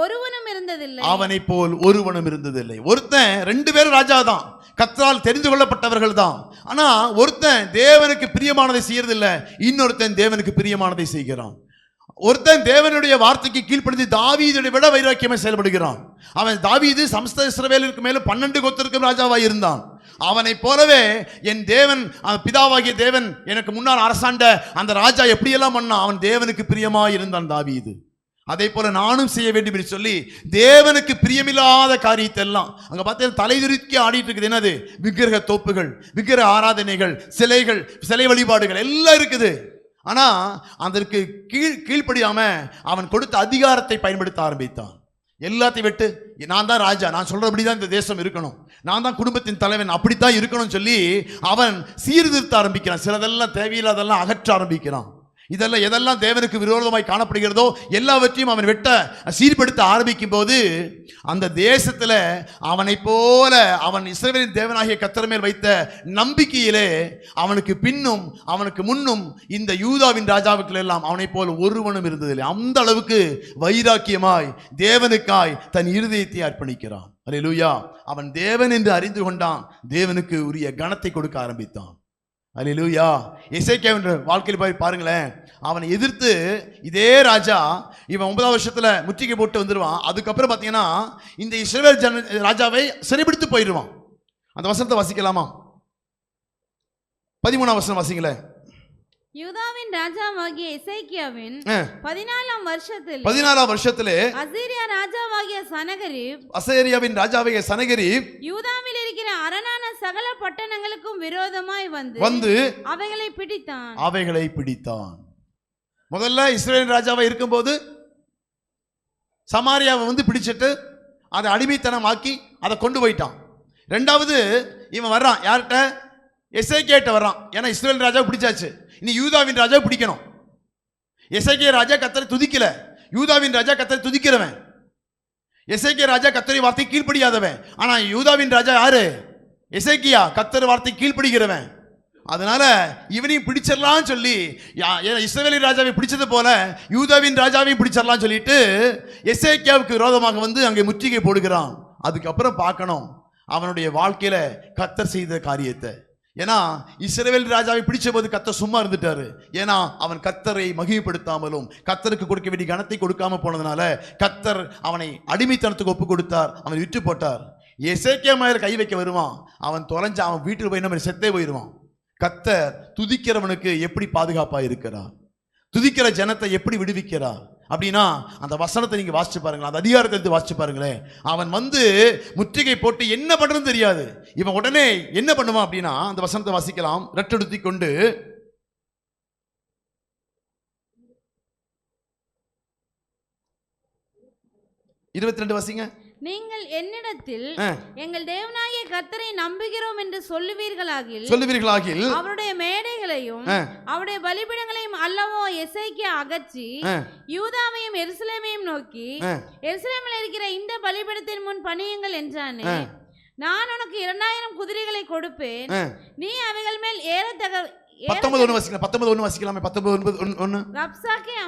ஒருவனும் இருந்ததில்லை. ஒருத்தன் 2 பேரும் ராஜா தான், கர்த்தரால் தெரிந்து கொள்ளப்பட்டவர்கள் தான். ஆனா ஒருத்தன் தேவனுக்கு பிரியமானதை செய்யறதில்லை, இன்னொருத்தன் தேவனுக்கு பிரியமானதை செய்கிறான். ஒருத்தன் தேவனுடைய வார்த்தைக்கு கீழ்ப்படிந்து தாவீதை விட வைராக்கியமாய் செயல்படுகிறான். அவன் தாவீது சமஸ்த இஸ்ரவேலுக்கு மேலும் 12 கோத்திரக்கும் ராஜாவாய் இருந்தான். அவனை போலவே என் தேவன் பிதாவாகிய தேவன் எனக்கு முன்னால் அரசாண்ட அந்த ராஜா எப்படியெல்லாம் பண்ணான், அவன் தேவனுக்கு பிரியமாய் இருந்தான் தாவீது. அதே போல நானும் செய்ய வேண்டும் என்று சொல்லி தேவனுக்கு பிரியமில்லாத காரியத்தை எல்லாம் அங்க பார்த்தீங்கன்னா தலைவிரிக்கி ஆடிட்டு இருக்குது. என்னது? விக்கிரக தோப்புகள், விக்கிரக ஆராதனைகள், சிலைகள், சிலை வழிபாடுகள் எல்லாம் இருக்குது. ஆனா அதற்கு கீழ்ப்படியாம அவன் கொடுத்த அதிகாரத்தை பயன்படுத்த ஆரம்பித்தான். எல்லாத்தையும் விட்டு நான் தான் ராஜா, நான் சொல்றபடிதான் இந்த தேசம் இருக்கணும், நான் தான் குடும்பத்தின் தலைவன், அப்படித்தான் இருக்கணும்னு சொல்லி அவன் சீர்திருத்த ஆரம்பிக்கிறான். சிலதெல்லாம் தேவையில்லாதெல்லாம் அகற்ற ஆரம்பிக்கிறான். இதெல்லாம் எதெல்லாம் தேவனுக்கு விரோதமாய் காணப்படுகிறதோ எல்லாவற்றையும் அவன் வெட்ட சீர்படுத்த ஆரம்பிக்கும் போது அந்த தேசத்துல அவனை போல அவன் இஸ்ரவேலின் தேவனாகிய கர்த்தர் மேல் வைத்த நம்பிக்கையிலே அவனுக்கு பின்னும் அவனுக்கு முன்னும் இந்த யூதாவின் ராஜாவுக்கள் எல்லாம் அவனை போல ஒருவனும் இருந்ததில்லை. அந்த அளவுக்கு வைராக்கியமாய் தேவனுக்காய் தன் இருதயத்தை அர்ப்பணிக்கிறான். அல்லேலூயா. அவன் தேவன் என்று அறிந்து கொண்டான், தேவனுக்கு உரிய கனத்தை கொடுக்க ஆரம்பித்தான். அல்லேலூயா. எசேக்கியாவின் வாழ்க்கையில் போய் பாருங்களேன், அவனை எதிர்த்து இதே ராஜா இவன் 9வது வருஷத்துல முற்றுகை போட்டு வந்துடுவான். அதுக்கப்புறம் பார்த்தீங்கன்னா இந்த இஸ்ரவேல் ராஜாவை சிறைபிடித்து போயிடுவான். அந்த வசனத்தை வாசிக்கலாமா? 13ஆம் வசனம் வாசிங்களேன். யூதாவின் ராஜாவாகிய எசேக்கியாவின் 14ஆம் வருஷத்திலே அசீரியாவின் ராஜாவாகிய சனகரிப் யூதாவில் இருக்கிற அரணான சகல பட்டணங்களுக்கும் விரோதமாய் வந்து அவைகளை பிடித்தான். முதல்ல இஸ்ரவேல் ராஜாவா இருக்கும்போது சமாரியாவை வந்து பிடிச்சிட்டு அதை அடிமைத்தனமாக்கி அதை கொண்டு போயிட்டான். 2வது இவன் வர்றான், யார்கிட்ட? எசேக்கியாட்ட வர்றான். ஏன்னா இஸ்ரவேல் ராஜாவை பிடிச்சாச்சு, இனி யூதாவின் ராஜா பிடிக்கணும். எசேக்கியா ராஜா கர்த்தரை துதிக்கல, யூதாவின் ராஜா கர்த்தரை துதிக்கிறவன். எசேக்கியா ராஜா கர்த்தரை வார்த்தை கீழ்ப்படியாதவன். ஆனா யூதாவின் ராஜா யாரு? எசேக்கியா, கர்த்தர் வார்த்தை கீழ்ப்படிகிறவன். அதனால இவனையும் பிடிச்சிடலாம் சொல்லி இஸ்ரவேலின் ராஜாவை பிடிச்சது போல யூதாவின் ராஜாவையும் பிடிச்சிடலாம் சொல்லிட்டு எசேக்கியாவுக்கு விரோதமாக வந்து அங்கே முற்றுகை போடுகிறான். அதுக்கப்புறம் பார்க்கணும் அவனுடைய வாழ்க்கையில கர்த்தர் செய்த காரியத்தை. ஏன்னா இஸ்ரவேல் ராஜாவை பிடிச்ச போது கர்த்தர் சும்மா இருந்துட்டாரு. ஏன்னா அவன் கர்த்தரை மகிமைப்படுத்தாமலும் கர்த்தருக்கு கொடுக்க வேண்டிய கனத்தை கொடுக்காம போனதுனால கர்த்தர் அவனை அடிமைத்தனத்துக்கு ஒப்பு கொடுத்தார், அவனை விட்டு போட்டார். எசேக்கியா மேல கை வைக்க வருவான், அவன் தொலைஞ்ச அவன் வீட்டுக்கு போய் நம்ம செத்தே போயிடுவான். கர்த்தர் துதிக்கிறவனுக்கு எப்படி பாதுகாப்பா இருக்கிறார், துதிக்கிற ஜனத்தை எப்படி விடுவிக்கிறார் அப்படின்னா அந்த வசனத்தை நீங்க வாசிச்சு பாருங்களேன், அந்த அதிகாரத்தை எடுத்து வாசிச்சு பாருங்களேன். அவன் வந்து முற்றுகை போட்டு என்ன பண்றதுன்னு தெரியாது. இவன் உடனே என்ன பண்ணுவான் அப்படின்னா அந்த வசனத்தை வாசிக்கலாம். ரெட்டெடுத்தி கொண்டு 22 வாசிங்க. நீங்கள் என்னிடத்தில் எங்கள் தேவனாகிய கர்த்தரை நம்புகிறோம் என்று சொல்லுவீர்களாகில் அவருடைய மேடைகளையும் அவருடைய பலிபீடங்களையும் அல்லவோ எசேக்கியா அகற்றி யூதாவையும் எருசலேமையும் நோக்கி எருசலேமில் இருக்கிற இந்த பலிபீடத்தின் முன் பணியுங்கள் என்றானே. நான் உனக்கு 2000 குதிரைகளை கொடுப்பேன், நீ அவைகள் மேல் ஏறத்தக 19 வாசிக்கலாமே. 19 ரப்சாக்கே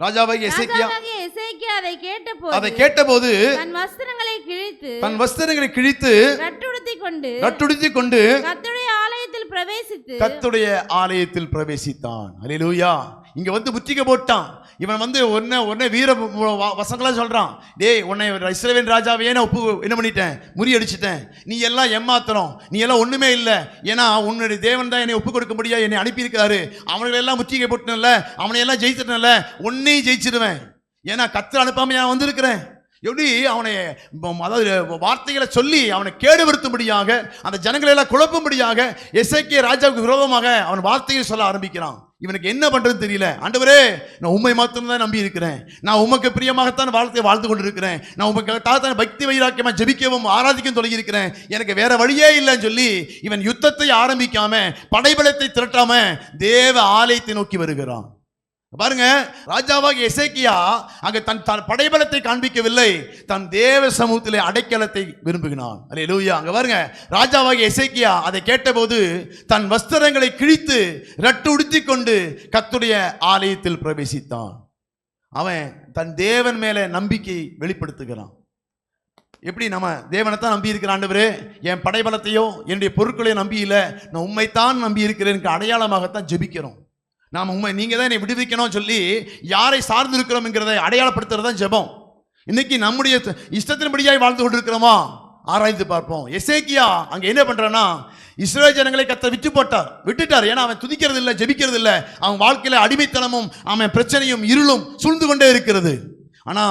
ராஜாவாகிய எசேக்கியா அதை கேட்டபோது தன் வஸ்திரங்களை கிழித்து ரட்டுடுத்திக் கொண்டு கர்த்தருடைய ஆலயத்தில் பிரவேசித்தான். அல்லேலூயா. இங்க வந்து முற்றுகை போட்டான். இவன் வந்து உடனே வீர வசங்களா சொல்றான், டேய் உன்னை இஸ்ரவேல் ராஜாவே நான் என்ன பண்ணிட்டேன், முறியடிச்சிட்டேன், நீ எல்லாம் ஏமாத்திரம், நீ எல்லாம் ஒண்ணுமே இல்லை, ஏன்னா உன்னுடைய தேவன் தான் என்னை ஒப்பு கொடுக்க முடியாது, என்னை அனுப்பியிருக்காரு, அவங்களை எல்லாம் முற்றுகை போட்டனல்ல, அவனை எல்லாம் ஜெயிச்சிட்டனல்ல, உன்னையும் ஜெயிச்சிடுவேன். ஏன்னா கர்த்தர் அனுப்பாம நான் வந்திருக்கிறேன். எப்படி அவனை அதாவது வார்த்தைகளை சொல்லி அவனை கேடுபடுத்தும்படியாக, அந்த ஜனங்களை எல்லாம் குழப்பும்படியாக எசேக்கியா ராஜாவுக்கு விரோதமாக அவன் வார்த்தையை சொல்ல ஆரம்பிக்கிறான். இவனுக்கு என்ன பண்றதுன்னு தெரியல. ஆண்டவரே, நான் உண்மை மாத்திரம் தான் நம்பி இருக்கிறேன், நான் உமக்கு பிரியமாகத்தான் வாழ்க்கையை வாழ்ந்து கொண்டு இருக்கிறேன், நான் உமக்கு பக்தி வைராக்கியமா ஜெபிக்கவும் ஆராதிக்கவும் தொடங்கி இருக்கிறேன், எனக்கு வேற வழியே இல்லைன்னு சொல்லி இவன் யுத்தத்தை ஆரம்பிக்காம படைபலத்தை திரட்டாம தேவ ஆலயத்தை நோக்கி வருகிறான். பாருங்க, ராஜாவாகிய எசேக்கியா அங்க தன் படைபலத்தை காண்பிக்கவில்லை, தன் தேவ சமூகத்திலே அடைக்கலத்தை விரும்புகிறான். அல்லேலூயா. அங்க பாருங்க, ராஜாவாகிய எசேக்கியா அதை கேட்டபோது தன் வஸ்திரங்களை கிழித்து ரட்டு உடுத்திக் கொண்டு கர்த்தருடைய ஆலயத்தில் பிரவேசித்தான். அவன் தன் தேவன் மேல நம்பிக்கை வெளிப்படுத்துகிறான். எப்படி நம்ம தேவனை தான் நம்பி இருக்கிற, ஆண்டவரே என் படைபலத்தையோ என்னுடைய பொருட்களையோ நம்பி இல்லை, நான் உண்மைத்தான் நம்பி இருக்கிறேன் அடையாளமாகத்தான் ஜெபிக்கிறோம். நாம் உண்மை நீங்க தான் என்னை விடுவிக்கணும் சொல்லி யாரை சார்ந்து இருக்கிறோம்ங்கிறதை அடையாளப்படுத்துறது தான் ஜெபம். இன்னைக்கு நம்முடைய இஷ்டத்தின்படியாய் வாழ்ந்து கொண்டிருக்கிறோமா ஆராய்ந்து பார்ப்போம். எசேக்கியா அங்க என்ன பண்றான்னா, இஸ்ரவேல் ஜனங்களை கர்த்தர் விட்டுட்டார். ஏன்னா அவன் துதிக்கிறது இல்லை, ஜெபிக்கிறது இல்லை. அவன் வாழ்க்கையில அடிமைத்தனமும் அவன் பிரச்சனையும் இருளும் சூழ்ந்து கொண்டே இருக்கிறது. ஆனா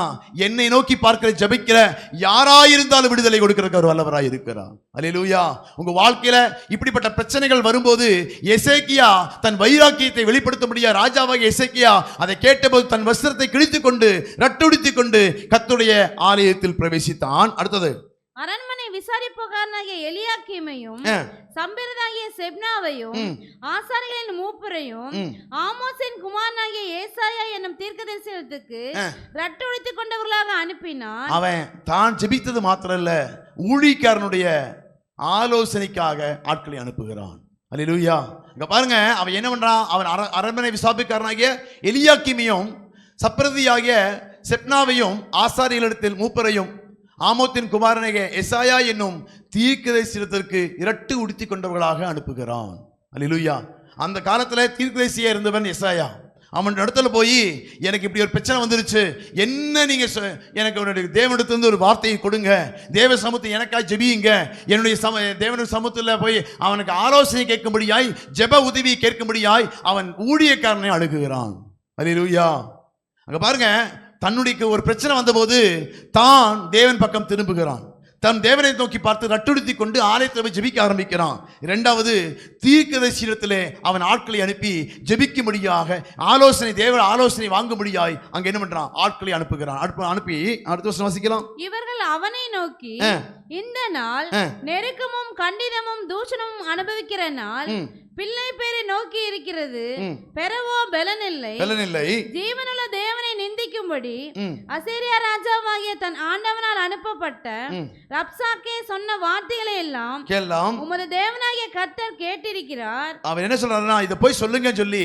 என்னை நோக்கி பார்க்கிற ஜெபிக்கிற யாராயிருந்தாலும் விடுதலை கொடுக்கிறதுக்கு அவர் வல்லவராய் இருக்கிறார். அல்லேலூயா. உங்க வாழ்க்கையில இப்படிப்பட்ட பிரச்சனைகள் வரும்போது எசேக்கியா தன் வைராக்கியத்தை வெளிப்படுத்தும்படியா ராஜாவாகிய எசேக்கியா அதை கேட்டபோது தன் வஸ்திரத்தை கிழித்துக் கொண்டு ரட்டுடுத்திக் கொண்டு கர்த்தருடைய ஆலயத்தில் பிரவேசித்தான். அடுத்தது, அரண்மனை விசாரிப்புகாரனாகிய எலியாக்கீமையும் சம்பிரதாகிய செப்னாவையும் ஆசாரிகளின் மூப்பரையும் ஆமோசின் குமாரனாகிய ஏசாயா என்னும் தீர்க்கதரிசிக்கு ரட்டு உடுத்திக் கொண்டவர்களாக அனுப்பினான். அவன் தான் ஜெபித்தது மாத்திரம் இல்ல, ஊழியக்காரனுடைய ஆலோசனைக்காக ஆட்களை அனுப்புகிறான். அல்லேலூயா. இங்க பாருங்க, அவன் என்ன பண்றான், அவன் அரண்மனை விசாரிப்புக்காரனாகிய எலியாக்கீமையும் சம்பிரதியாகிய செப்னாவையும் ஆசாரிகளிடத்தில் மூப்பரையும் ஆமோத்தின் குமாரனாகிய எசாயா என்னும் தீர்க்கதரிசியிடத்திற்கு இரட்டு உடுத்திக் கொண்டவர்களாக அனுப்புகிறான். அல்லேலூயா. அந்த காலத்துல தீர்க்கதரிசியா இருந்தவன் எசாயா. அவன் இடத்துல போய், எனக்கு இப்படி ஒரு பிரச்சனை வந்துருச்சு, என்ன நீங்க எனக்கு உன்னுடைய தேவனிடத்திலிருந்து ஒரு வார்த்தையை கொடுங்க, தேவ சமூகத்தை எனக்காக ஜெபியுங்க, என்னுடைய தேவனுடைய சமூகத்தில் போய் அவனுக்கு ஆலோசனை கேட்கும்படியாய் ஜெப உதவி கேட்கும்படியாய் அவன் ஊழியக்காரனை அணுகுகிறான். அல்லேலூயா. அங்க பாருங்க, தன்னுடைய ஒரு பிரச்சனை வந்தபோது தான் தேவன் பக்கம் திரும்புகிறான். தன் தேவனை நோக்கி பார்த்து ரட்டுடுத்தி கொண்டு ஆலயத்தில் போய் ஜெபிக்க ஆரம்பிக்கிறான். இரண்டாவது, தீர்க்கதரிசியிடத்திலே அவன் ஆட்களை அனுப்பி ஜெபிக்கும்படியாக தேவ ஆலோசனை வாங்கும்படியாய் அங்க என்ன பண்றான், ஆட்களை அனுப்புகிறான். அனுப்பி அடுத்த வருஷம் வாசிக்கலாம். இவர்கள் அவனை நோக்கி, இந்த நாள் நெருக்கமும் கண்டிதமும் தூஷணமும் அனுபவிக்கிற நாள், பிள்ளை பேரை நோக்கி இருக்கிறது, பெறவோ பலனில்லை, ஜீவனுள்ள தேவனை நிந்திக்கும்படி அசீரியா ராஜாவாகிய தன் ஆண்டவனால் அனுப்பப்பட்ட ரப்சாக்கே சொன்ன வார்த்தைகளை எல்லாம் உமது தேவனாகிய கர்த்தர் கேட்டிருக்கிறார். அவன் என்ன சொல்றாருன்னா, இதை போய் சொல்லுங்க சொல்லி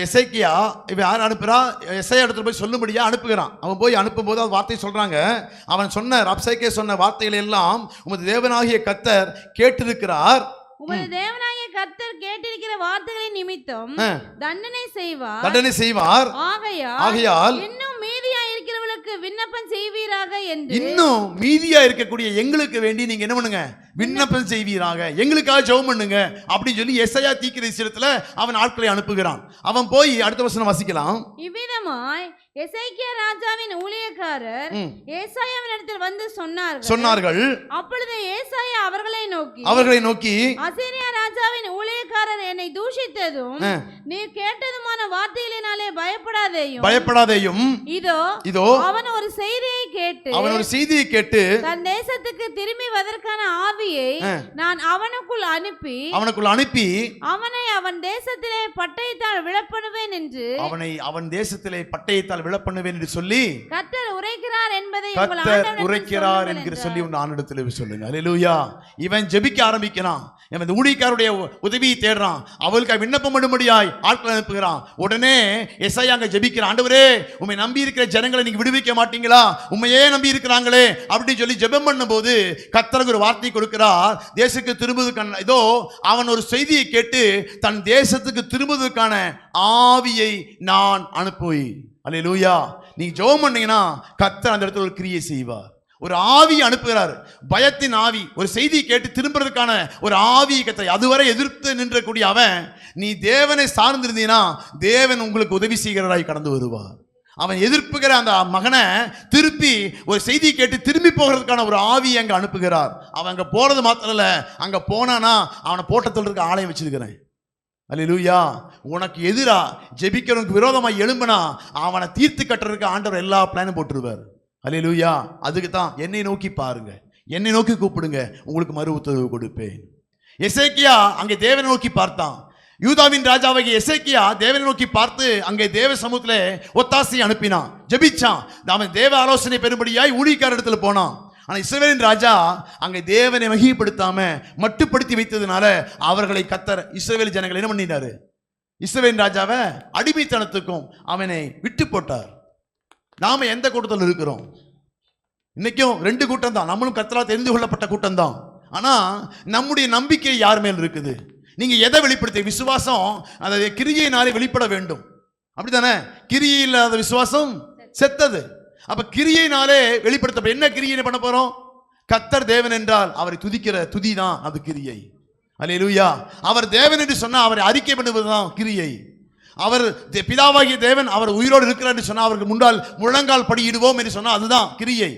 எசேக்கியா இவன் யார் அனுப்புறா, எசேக்கியா இடத்துல போய் சொல்லும்படியா அனுப்புகிறான். அவன் போய் அனுப்பும் போது அந்த வார்த்தை சொல்றாங்க, அவன் சொன்ன ரப்சாக்கே சொன்ன வார்த்தைகளை எல்லாம் உமது தேவனாகிய கர்த்தர் கேட்டிருக்கிறார். உமது தேவனாகிய கர்த்தர் கேட்டிருக்கிற வார்த்தைகளின் நிமித்தம் தண்டனை செய்வார். ஆகையால் இன்னும் மீதியா இருக்கிறவர்களுக்கு விண்ணப்பம் செய்வீராக என்று, இன்னும் மீதியா இருக்கக்கூடிய எங்களுக்கு வேண்டி நீங்க என்ன பண்ணுங்க, விண்ணப்பம் செய்வீராக, எங்களுக்காக ஜெபம் பண்ணுங்க அப்படின்னு சொல்லி எசேயா தீர்க்கதரிசியிடத்துல அவன் ஆட்களை அனுப்புகிறான். அவன் போய் அடுத்த வசனம் வாசிக்கலாம். இவ்விதமாய் எசேக்கியா ராஜாவின் ஊழியக்காரர் ஏசாயாவின் இடத்தில் வந்து சொன்னார்கள். அப்பொழுது ஏசாயா அவர்களை நோக்கி அசீரியா ராஜாவின் ஊழியக்காரர் என்னை தூஷித்ததும் நீர் கேட்டதுமான வார்த்தைகளினாலே பயப்படாதேயும் இதோ அவன் ஒரு செய்தியை கேட்டு தன் தேசத்துக்கு திரும்பி வருவதற்கான ஆவியை நான் அவனுக்குள் அனுப்பி அவனை அவன் தேசத்திலே பட்டயத்தால் விழப்பண்ணுவேன் என்று சொல்லி கர்த்தர் உரைக்கிறார் என்று சொல்லி ஆண்டவரிடத்தில் சொல்லுங்க. அல்லேலூயா. இவன் ஜெபிக்க ஆரம்பிக்கிறான். இவன் ஊழியக்காரருடைய உதவியை தேடுறான். அவளுக்கு விண்ணப்பம் பண்ணும்படியாய் ஆட்கள் அனுப்புகிறான். உடனே எசேயா அங்க ஜெபிக்கிறான். ஆண்டவரே, உம்மை நம்பி இருக்கிற ஜனங்களை நீங்க விடுவிக்க மாட்டீங்களா, உம்மையே நம்பி இருக்கிறாங்களே அப்படின்னு சொல்லி ஜெபம் பண்ணும்போது கர்த்தர் ஒரு வார்த்தை கொடுக்கிறார். தேசத்துக்கு திரும்புவதற்கான இதோ அவன் ஒரு செய்தியை கேட்டு தன் தேசத்துக்கு திரும்புவதற்கான ஆவியை நான் அனுப்புவேன். அல்லேலூயா. நீங்க ஜெபம் பண்ணீங்கன்னா கர்த்தர் அந்த இடத்துல ஒரு கிரியை செய்வார். ஒரு ஆவி அனுப்புகிறார், பயத்தின் ஆவி. ஒரு செய்தியை கேட்டு திரும்புறதுக்கான ஒரு ஆவி கத்தை அதுவரை எதிர்த்து நின்றக்கூடிய அவன், நீ தேவனை சார்ந்திருந்தீனா தேவன் உங்களுக்கு உதவி செய்கிறவராய் கடந்து வருவார். அவன் எதிர்ப்புகிற அந்த மகனை திருப்பி ஒரு செய்தி கேட்டு திரும்பி போகிறதுக்கான ஒரு ஆவியை அங்க அனுப்புகிறார். அவன் அங்க போறது மாத்திரம் இல்ல, அங்க போனானா அவனை போட்டத்தில் இருக்க ஆலயம் வச்சிருக்கிறேன். அல்லேலூயா. உனக்கு எதிரா ஜெபிக்கிறவனுக்கு விரோதமாக எழும்பினா அவனை தீர்த்து கட்டுறதுக்கு ஆண்டவர் எல்லா பிளானும் போட்டுருவார். அல்லேலூயா. அதுக்கு தான் என்னை நோக்கி பாருங்க, என்னை நோக்கி கூப்பிடுங்க, உங்களுக்கு மறு உத்தரவு கொடுப்பேன். எசேக்கியா அங்கே தேவனை நோக்கி பார்த்தான். யூதாவின் ராஜாவாகிய எசேக்கியா தேவனை நோக்கி பார்த்து அங்கே தேவ சமூகத்திலே ஒத்தாசை அனுப்பினான், ஜெபிச்சான். அவன் தேவ ஆலோசனை பெறும்படியாய் ஊழியக்கார இடத்துல போனான். ஆனா இஸ்ரவேலின் ராஜா அங்கே தேவனை மகிமைப்படுத்தாம மட்டுப்படுத்தி வைத்ததுனால அவர்களை கத்தர் இஸ்ரவேல் ஜனங்கள் என்ன பண்ணினாரு? இஸ்ரவேலின் ராஜாவை அடிமைத்தனத்துக்கும் அவனை விட்டு போட்டார். நாம எந்த கூட்டத்தில் இருக்கிறோம்? இன்னைக்கும் ரெண்டு கூட்டம் தான். நம்மளும் கர்த்தரால் தெரிந்து கொள்ளப்பட்ட கூட்டம் தான். ஆனா நம்முடைய நம்பிக்கை யார் மேல் இருக்குது? நீங்க எதை வெளிப்படுத்த? விசுவாசம் அந்த கிரியையினாலே வெளிப்பட வேண்டும், அப்படித்தானே? கிரியை இல்லாத விசுவாசம் செத்தது. அப்ப கிரியையினாலே வெளிப்படுத்த என்ன கிரியை பண்ண போறோம்? கர்த்தர் தேவன் என்றால் அவரை துதிக்கிற துதி தான் அது கிரியை. அல்லேலூயா. அவர் தேவன் என்று சொன்னா அவரை அறிக்கை பண்ணுவதுதான் கிரியை. அவர் பிதாவாகிய தேவன் அவர் உயிரோடு இருக்கிறார் என்று சொன்னா அவருக்கு முன்னால் முழங்கால் படியிடுவோம் என்று சொன்னா அதுதான் கிரியை.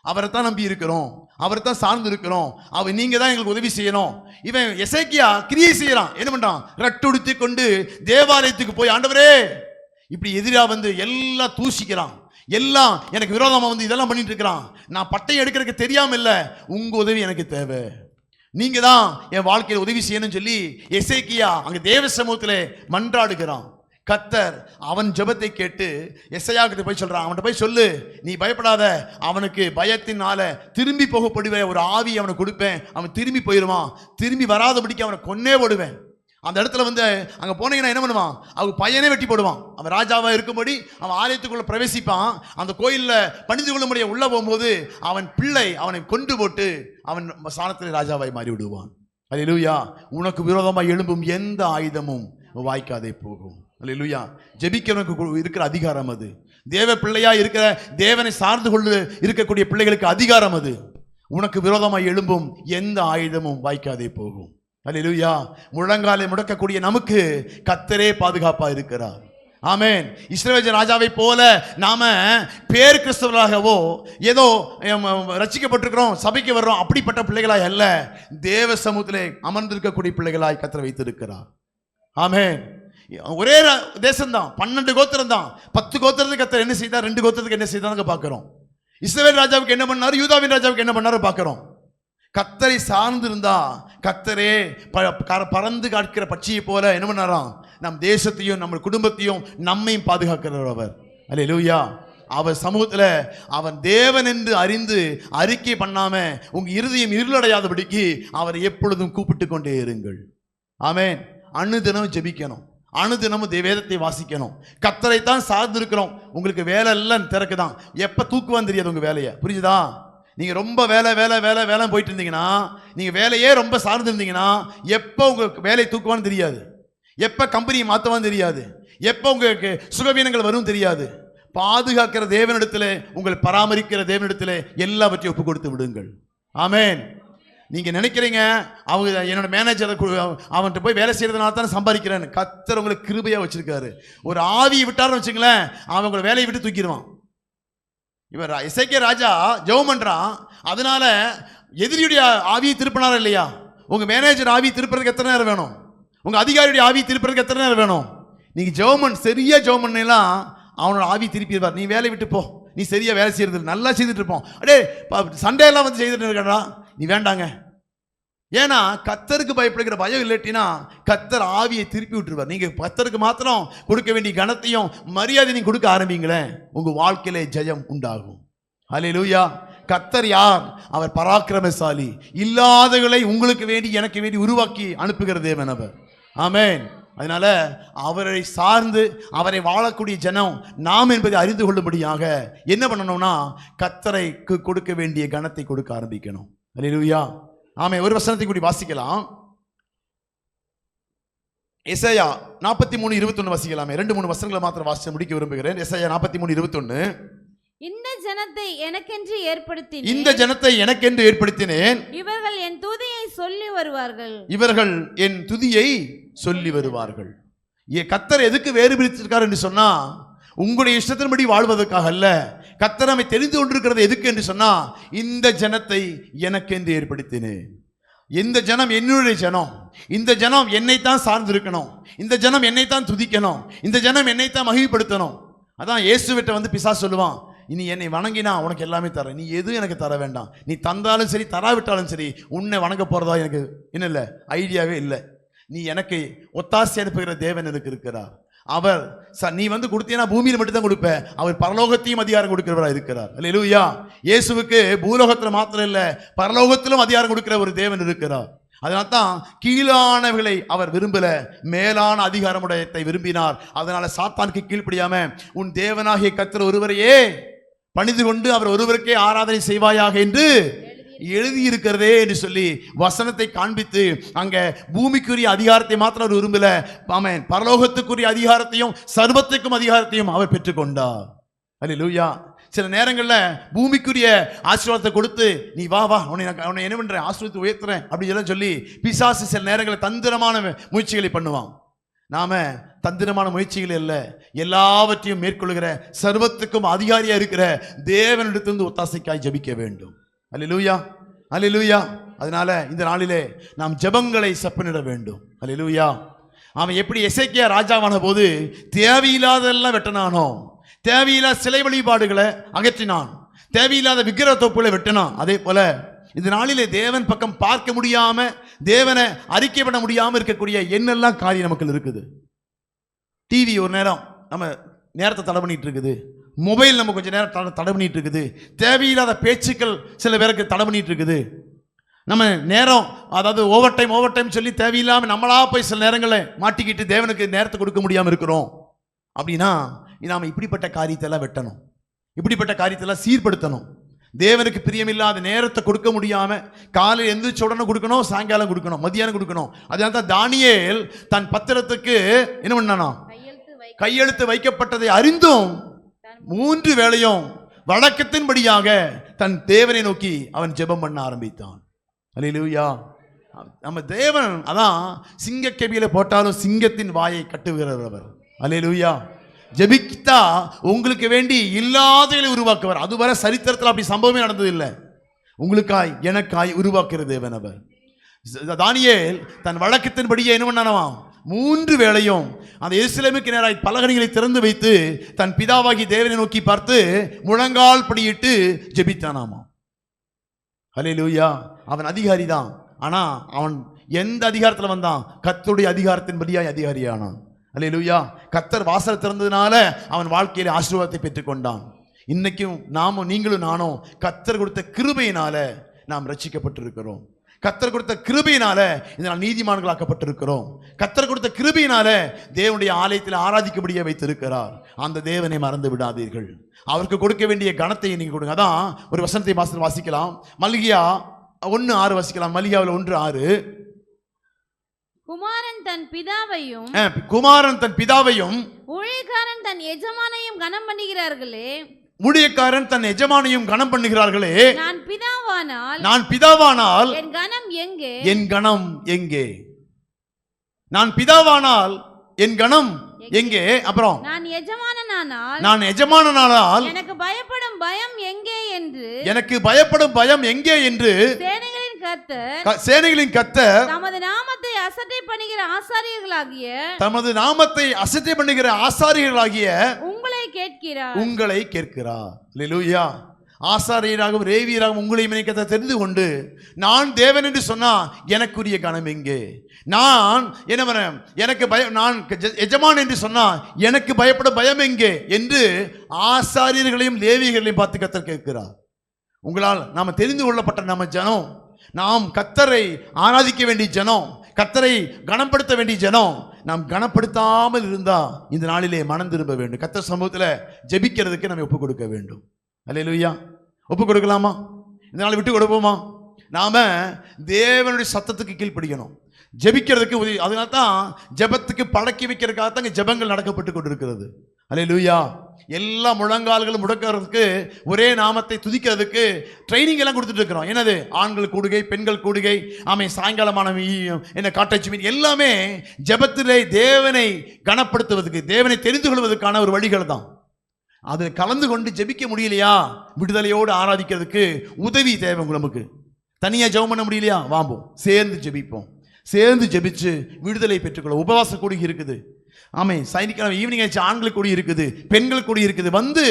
அவரை தான் நம்பி இருக்கிறோம், அவரை தான் சார்ந்து இருக்கிறோம், அவர் நீங்க தான் எங்களுக்கு உதவி செய்யணும். இவன் எசேக்கியா கிரியை செய்யறான். என்ன பண்றான்? ரட்டுடுத்தி கொண்டு தேவாலயத்துக்கு போய் ஆண்டவரே இப்படி எதிரா வந்து எல்லாம் தூசிக்கிறான், எல்லாம் எனக்கு விரோதமா வந்து இதெல்லாம் பண்ணிட்டு இருக்கிறான். நான் பட்டையை எடுக்கிறதுக்கு தெரியாம இல்ல, உங்க உதவி எனக்கு தேவை, நீங்க தான் என் வாழ்க்கையில் உதவி செய்யணும்னு சொல்லி எசேக்கியா அங்க தேவ சமூகத்திலே மன்றாடுகிறான். கர்த்தர் அவன் ஜெபத்தை கேட்டு எசையா கிட்ட போய் சொல்றான், அவன்கிட்ட போய் சொல்லு, நீ பயப்படாத, அவனுக்கு பயத்தினால திரும்பி போகப்படுவேன், ஒரு ஆவி அவனுக்கு கொடுப்பேன், அவன் திரும்பி போயிடுவான், திரும்பி வராதபடிக்கு அவனை கொன்னே போடுவேன். அந்த இடத்துல வந்து அங்க போனீங்கன்னா என்ன பண்ணுவான்? அவங்க பையனே வெட்டி போடுவான். அவன் ராஜாவா இருக்கும்படி அவன் ஆலயத்துக்குள்ள பிரவேசிப்பான். அந்த கோயில்ல பணிந்து கொள்ளும்படிய உள்ள போகும்போது அவன் பிள்ளை அவனை கொண்டு போட்டு அவன் சாணத்தில் ராஜாவாய் மாறி விடுவான். அல்லேலூயா. உனக்கு விரோதமாக எழும்பும் எந்த ஆயுதமும் வாய்க்காதே போகும். அல்லேலூயா. ஜெபிக்கிறவனுக்கு இருக்கிற அதிகாரம் அது. தேவ பிள்ளையா இருக்கிற தேவனை சார்ந்து கொண்டு இருக்கக்கூடிய பிள்ளைகளுக்கு அதிகாரம் அது. உனக்கு விரோதமாக எழும்பும் எந்த ஆயுதமும் வாய்க்காதே போகும். அல்லேலூயா. முழங்காலை முடக்கக்கூடிய நமக்கு கர்த்தரே பாதுகாப்பா இருக்கிறார். ஆமென். இஸ்ரவேல் ராஜாவை போல நாம பேர் கிறிஸ்தவர்களாகவோ ஏதோ ரட்சிக்கப்பட்டிருக்கிறோம் சபைக்கு வர்றோம் அப்படிப்பட்ட பிள்ளைகளாய் அல்ல, தேவ சமூகத்திலே அமர்ந்திருக்கக்கூடிய பிள்ளைகளாய் கர்த்தர் வைத்திருக்கிறார். ஆமென். ஒரே தேசம்தான், 12 கோத்திரம் தான். 10 கோத்திரத்துக்கு கர்த்தர் என்ன செய்தார், 2 கோத்திரத்துக்கு என்ன செய்தார் பார்க்கிறோம். இஸ்ரவேல் ராஜாவுக்கு என்ன பண்ணாரு, யூதாவின் ராஜாவுக்கு என்ன பண்ணாரு பார்க்கிறோம். கர்த்தரை சார்ந்து இருந்தா கர்த்தரே பறந்து காட்கிற பட்சியை போல என்ன பண்ணாராம், நம் தேசத்தையும் நம்ம குடும்பத்தையும் நம்மையும் பாதுகாக்கிறவர் அவர். அல்லேலூயா. அவர் சமூகத்தில் அவன் தேவன் என்று அறிந்து அறிக்கை பண்ணாம உங்க இருதயம் இருளடையாதபடிக்கு அவரை எப்பொழுதும் கூப்பிட்டு கொண்டே இருங்கள். ஆமென். அனுதினம் ஜெபிக்கணும், அனுதினமும் வேதத்தை வாசிக்கணும். கர்த்தரை தான் சார்ந்து இருக்கிறோம். உங்களுக்கு வேலை எல்லாம் திறக்குதான், எப்ப தூக்குவான்னு தெரியாது உங்க வேலையை, புரிஞ்சுதா? நீங்க ரொம்ப வேலை வேலை வேலை வேலை போயிட்டு இருந்தீங்கன்னா, நீங்க வேலையே ரொம்ப சார்ந்து இருந்தீங்கன்னா எப்போ உங்களுக்கு வேலையை தூக்குவான்னு தெரியாது, எப்ப கம்பெனியை மாற்றுவான்னு தெரியாது, எப்போ உங்களுக்கு சுகவீனங்கள் வரும் தெரியாது. பாதுகாக்கிற தேவனிடத்தில், உங்களை பராமரிக்கிற தேவனிடத்தில் எல்லாவற்றையும் ஒப்பு கொடுத்து விடுங்கள். ஆமென். நீங்க நினைக்கிறீங்க அவங்க என்னோட மேனேஜரை அவன்கிட்ட போய் வேலை செய்யறதுனால தான் சம்பாதிக்கிறேன்னு. கர்த்தர் உங்களுக்கு கிருபையா வச்சிருக்காரு. ஒரு ஆவியை விட்டாருன்னு வச்சுங்களேன், அவன் உங்களை வேலையை விட்டு தூக்கிடுவான். இவர் எசேக்கியா ராஜா ஜெபம் பண்றான், அதனால எதிரியுடைய ஆவியை திருப்பினாரா இல்லையா? உங்க மேனேஜர் ஆவியை திருப்புறதுக்கு எத்தனை நேரம் வேணும்? உங்க அதிகாரியுடைய ஆவியை திருப்புறதுக்கு எத்தனை நேரம் வேணும்? நீங்க ஜெபம் சரியா ஜெபம் பண்ணலாம், அவனோட ஆவி திருப்பிடுவார். நீ வேலையை விட்டு போ, நீ சரியா வேலை செய்யறது நல்லா செய்துட்டு இருப்போம், அடே சண்டே எல்லாம் வந்து செய்துட்டு இருக்கா, நீ வேண்டாங்க. ஏன்னா கர்த்தருக்கு பயப்படுகிற பயம் இல்லாட்டினா கர்த்தர் ஆவியை திருப்பி விட்டுருவார். நீங்க கர்த்தருக்கு மாத்திரம் கொடுக்க வேண்டிய கனத்தையும் மரியாதை நீங்க கொடுக்க ஆரம்பிங்களேன், உங்க வாழ்க்கையிலே ஜெயம் உண்டாகும். அல்லேலூயா. கர்த்தர் யார்? அவர் பராக்கிரமசாலி, இல்லாதவர்களை உங்களுக்கு வேண்டி எனக்கு வேண்டி உருவாக்கி அனுப்புகிற தேவன் அவர். ஆமென். அதனால அவரை சார்ந்து அவரை வாழக்கூடிய ஜனம் நாம் என்பதை அறிந்து கொள்ளும்படியாக என்ன பண்ணணும்னா கர்த்தரைக்கு கொடுக்க வேண்டிய கனத்தை கொடுக்க ஆரம்பிக்கணும். அல்லேலூயா. ஆமே. ஒரு வசனத்தை கூடி வாசிக்கலாம். எசேயா 43:21 வாசிக்கலாமே. 2-3 வசனங்களை மாத்திரம் வாசித்து முடிக்க விரும்புகிறேன். எசேயா 43:21. இந்த ஜனத்தை எனக்கென்று ஏற்படுத்தினேன், இந்த ஜனத்தை எனக்கென்று ஏற்படுத்தினேன், இவர்கள் என் துதியை சொல்லி வருவார்கள், இவர்கள் என் துதியை சொல்லி வருவார்கள். கர்த்தர் எதுக்கு வேறு பிரித்திருக்கார் என்று சொன்னா, உங்களுடைய இஷ்டத்தின்படி வாழ்வதற்காக அல்ல. கர்த்தர் நம்மை தெரிந்து கொண்டிருக்கிறது எதுக்கு என்று சொன்னா, இந்த ஜனத்தை எனக்கு என்று ஏற்படுத்தினேன். இந்த ஜனம் என்னுடைய ஜனம், இந்த ஜனம் என்னைத்தான் சார்ந்திருக்கணும், இந்த ஜனம் என்னைத்தான் துதிக்கணும், இந்த ஜனம் என்னைத்தான் மகிழ்ப்படுத்தணும். அதான் இயேசுவிட்ட வந்து பிசாசு சொல்லுவான், நீ என்னை வணங்கினா உனக்கு எல்லாமே தரேன், நீ எதுவும் எனக்கு தர வேண்டாம், நீ தந்தாலும் சரி தராவிட்டாலும் சரி உன்னை வணங்க போறதா எனக்கு என்ன இல்லை, ஐடியாவே இல்லை. நீ எனக்கு ஒத்தாசை அனுப்புகிற தேவன் எனக்கு இருக்கிறார். அவர் நீ வந்து கொடுத்தீங்கன்னா பூமியில் மட்டும்தான் கொடுப்ப, அவர் பரலோகத்தையும் அதிகாரம் கொடுக்கிறவரா இருக்கிறார். அல்லேலூயா. இயேசுவுக்கு பூலோகத்தில் மாத்திரம் இல்லை, பரலோகத்திலும் அதிகாரம் கொடுக்கிற ஒரு தேவன் இருக்கிறார். அதனால தான் கீழானவர்களை அவர் விரும்பல, மேலான அதிகாரமுடையத்தை விரும்பினார். அதனால சாத்தானுக்கு கீழ்ப்படியாம உன் தேவனாகிய கர்த்தர் ஒருவரையே பணிந்து கொண்டு அவர் ஒருவருக்கே ஆராதனை செய்வாயாக என்று எழுதியிருக்கிறதே என்று சொல்லி வசனத்தை காண்பித்து அங்க பூமிக்குரிய அதிகாரத்தை மாத்திரம் அவர் விரும்பல, ஆமென், பரலோகத்துக்குரிய அதிகாரத்தையும் சர்வத்துக்கும் அதிகாரத்தையும் அவர் பெற்றுக்கொண்டார். அல்லேலூயா. சில நேரங்களில் பூமிக்குரிய ஆசீர்வாதத்தை கொடுத்து நீ வா வா உன்னை என்ன பண்றேன், ஆசீர்வாதத்தை உயர்த்துறேன் அப்படின்னு சொல்லி பிசாசு சில நேரங்களில் தந்திரமான முயற்சிகளை பண்ணுவான். நாம தந்திரமான முயற்சிகள் அல்ல, எல்லாவற்றையும் மேற்கொள்கிற சர்வத்துக்கும் அதிகாரியா இருக்கிற தேவனிடத்திலிருந்து ஒத்தாசைக்காய் ஜெபிக்க வேண்டும். அல்லேலூயா, அல்லேலூயா. அதனால இந்த நாளிலே நாம் ஜெபங்களை செப்பனிட வேண்டும். அல்லேலூயா. அவன் எப்படி எசேக்கியா ராஜாவான போது தேவையில்லாதெல்லாம் வெட்டனானோ, தேவையில்லாத சிலை வழிபாடுகளை அகற்றினான், தேவையில்லாத விக்கிர தோப்புகளை வெட்டினான், அதே போல இந்த நாளிலே தேவன் பக்கம் பார்க்க முடியாம, தேவனை அறிக்கை பண்ண முடியாம இருக்கக்கூடிய என்னெல்லாம் காரியம் நமக்கு இருக்குது. டிவி ஒரு நேரம் நம்ம நேரத்தை தடை பண்ணிட்டு இருக்குது, மொபைல் நம்ம கொஞ்சம் நேரம் தடை பண்ணிட்டு இருக்குது, தேவையில்லாத பேச்சுக்கள் சில பேருக்கு தடை பண்ணிட்டு இருக்குது. நம்ம நேரம், அதாவது ஓவர் டைம் சொல்லி தேவையில்லாமல் நம்மளா போய் சில நேரங்களில் மாட்டிக்கிட்டு தேவனுக்கு நேரத்தை கொடுக்க முடியாமல் இருக்கிறோம். அப்படின்னா நாம் இப்படிப்பட்ட காரியத்தெல்லாம் வெட்டணும், இப்படிப்பட்ட காரியத்தெல்லாம் சீர்படுத்தணும். தேவனுக்கு பிரியமில்லாத நேரத்தை கொடுக்க முடியாம காலையில் எந்திரிச்ச உடனே கொடுக்கணும், சாயங்காலம் கொடுக்கணும், மதியானம் கொடுக்கணும். அதனால தான் தானியேல் தன் பத்திரத்துக்கு என்ன பண்ணானா, கையெழுத்து வைக்கப்பட்டதை அறிந்தும் 3 வேளையும் வழக்கத்தின்படியாக தன் தேவனை நோக்கி அவன் ஜெபம் பண்ண ஆரம்பித்தான். அல்லேலூயா. நம்ம தேவன் அதான் சிங்க கெபியில போட்டாலும் சிங்கத்தின் வாயை கட்டுகிறவர். அல்லேலூயா. ஜெபித்தா உங்களுக்கு வேண்டி இல்லாததை உருவாக்குவார். அதுவரை சரித்திரத்தில் அப்படி சம்பவமே நடந்ததில்லை. உங்களுக்காய் எனக்காய் உருவாக்குற தேவன் அவர். தானியேல் தன் வழக்கத்தின்படியே என்ன பண்ணானவாம், 3 வேளையும் அந்த எருசலேமுக்கு நேராய் பலகணிகளை திறந்து வைத்து தன் பிதாவாகி தேவனை நோக்கி பார்த்து முழங்கால் படியிட்டு ஜெபித்தானாமா. அல்லேலூயா. அவன் அதிகாரி தான், ஆனா அவன் எந்த அதிகாரத்தில் வந்தான், கர்த்தருடைய அதிகாரத்தின்படியாய் அதிகாரியானான். அல்லேலூயா. கர்த்தர் வாசல் திறந்ததுனால அவன் வாழ்க்கையில ஆசீர்வாதத்தை பெற்றுக்கொண்டான். இன்னைக்கும் நாமும் நீங்களும் நானும் கர்த்தர் கொடுத்த கிருபையினால நாம் ரட்சிக்கப்பட்டிருக்கிறோம். கர்த்தர் கொடுத்த கிருபையினால இதனால் நீதிமான்களாக்கப்பட்டிருக்கிறோம். கர்த்தர் கொடுத்த கிருபையினால தேவனுடைய ஆலயத்தில் ஆராதிக்கபடியே வைத்திருக்கிறார். அந்த தேவனை மறந்து விடாதீர்கள். அவருக்கு கொடுக்க வேண்டிய கனத்தை நீங்க கொடுங்க. அதான் ஒரு வசனத்தை வாசிக்கலாம். மல்கியா 1:6 வாசிக்கலாம். மல்கியாவில் 1:6. குமாரன் தன் பிதாவையும் ஊழியக்காரன் தன் எஜமானையும் கனம் பண்ணுகிறார்களே, ஊழியக்காரன் தன் எஜமானையும் கனம் பண்ணுகிறார்களே, நான் பிதாவானால் என் கனம் எங்கே, என் கனம் எங்கே, நான் பிதாவானால் என் கனம் எங்கே, அப்புறம் நான் எஜமானனானால் எனக்கு பயப்படும் பயம் எங்கே என்று, எனக்கு பயப்படும் பயம் எங்கே என்று சேனைகளின் கர்த்தர் தமது நாமத்தை அசட்டை பண்ணுகிற ஆசாரியர்களாகிய உங்களை கேட்கிறார். அல்லேலூயா. ஆசாரியராகவும் லேவியராகவும் உங்களையும் கர்த்தர் தெரிந்து கொண்டு, நான் தேவன் என்று சொன்னா எனக்குரிய கனம் எங்கே, நான் எனக்கு நான் எஜமான் என்று சொன்னா எனக்கு பயப்படும் பயம் எங்கே என்று ஆசாரியர்களையும் லேவியர்களையும் பார்த்து கர்த்தர் கேட்கிறார். உங்களால் நாம தெரிந்து கொள்ளப்பட்ட நம்ம ஜனம், நாம் கர்த்தரை ஆராதிக்க வேண்டிய ஜனம், கர்த்தரை கனப்படுத்த வேண்டிய ஜனம், நாம் கனப்படுத்தாமல் இருந்தா இந்த நாளிலே மனம் திரும்ப வேண்டும். கர்த்தர் சமூகத்தில் ஜெபிக்கிறதுக்கு நம்ம ஒப்புக் கொடுக்க வேண்டும். அல்லேலூயா. ஒப்புக் கொடுக்கலாமா? இந்த நாளை விட்டு கொடுப்போமா? நாம தேவனுடைய சத்தத்துக்கு கீழ்ப்படிக்கணும், ஜெபிக்கிறதுக்கு உதவி. அதனால தான் ஜெபத்துக்கு பழக்கி வைக்கிறதுக்காகத்தான் ஜெபங்கள் நடக்கப்பட்டு கொண்டிருக்கிறது. அல்லேலூயா. எல்லா முழங்கால்களும் முடக்கிறதுக்கு, ஒரே நாமத்தை துதிக்கிறதுக்கு ட்ரைனிங் எல்லாம் கொடுத்துட்டு இருக்கிறோம். என்னது, ஆண்கள் கூடுகை, பெண்கள் கூடுகை, சாயங்காலமான என்ன காட்டாட்சி மீன், எல்லாமே ஜெபத்திலே தேவனை கனப்படுத்துவதற்கு, தேவனை தெரிந்து கொள்வதற்கான ஒரு வழிகள் தான். அது கலந்து கொண்டு ஜெபிக்க முடியலையா, விடுதலையோடு ஆராதிக்கிறதுக்கு உதவி தேவை. நமக்கு தனியா ஜெபம் பண்ண முடியலையா, வாம்போம் சேர்ந்து ஜெபிப்போம். சேர்ந்து ஜெபிச்சு விடுதலை பெற்றுக்கொள்ள உபவாச கூடி இருக்குது. ஆமே, சைனிக்கிழமை ஈவினிங் ஆச்சு, ஆண்களுக்கு கூடி இருக்குது, பெண்கள் கூடி இருக்குது. வந்து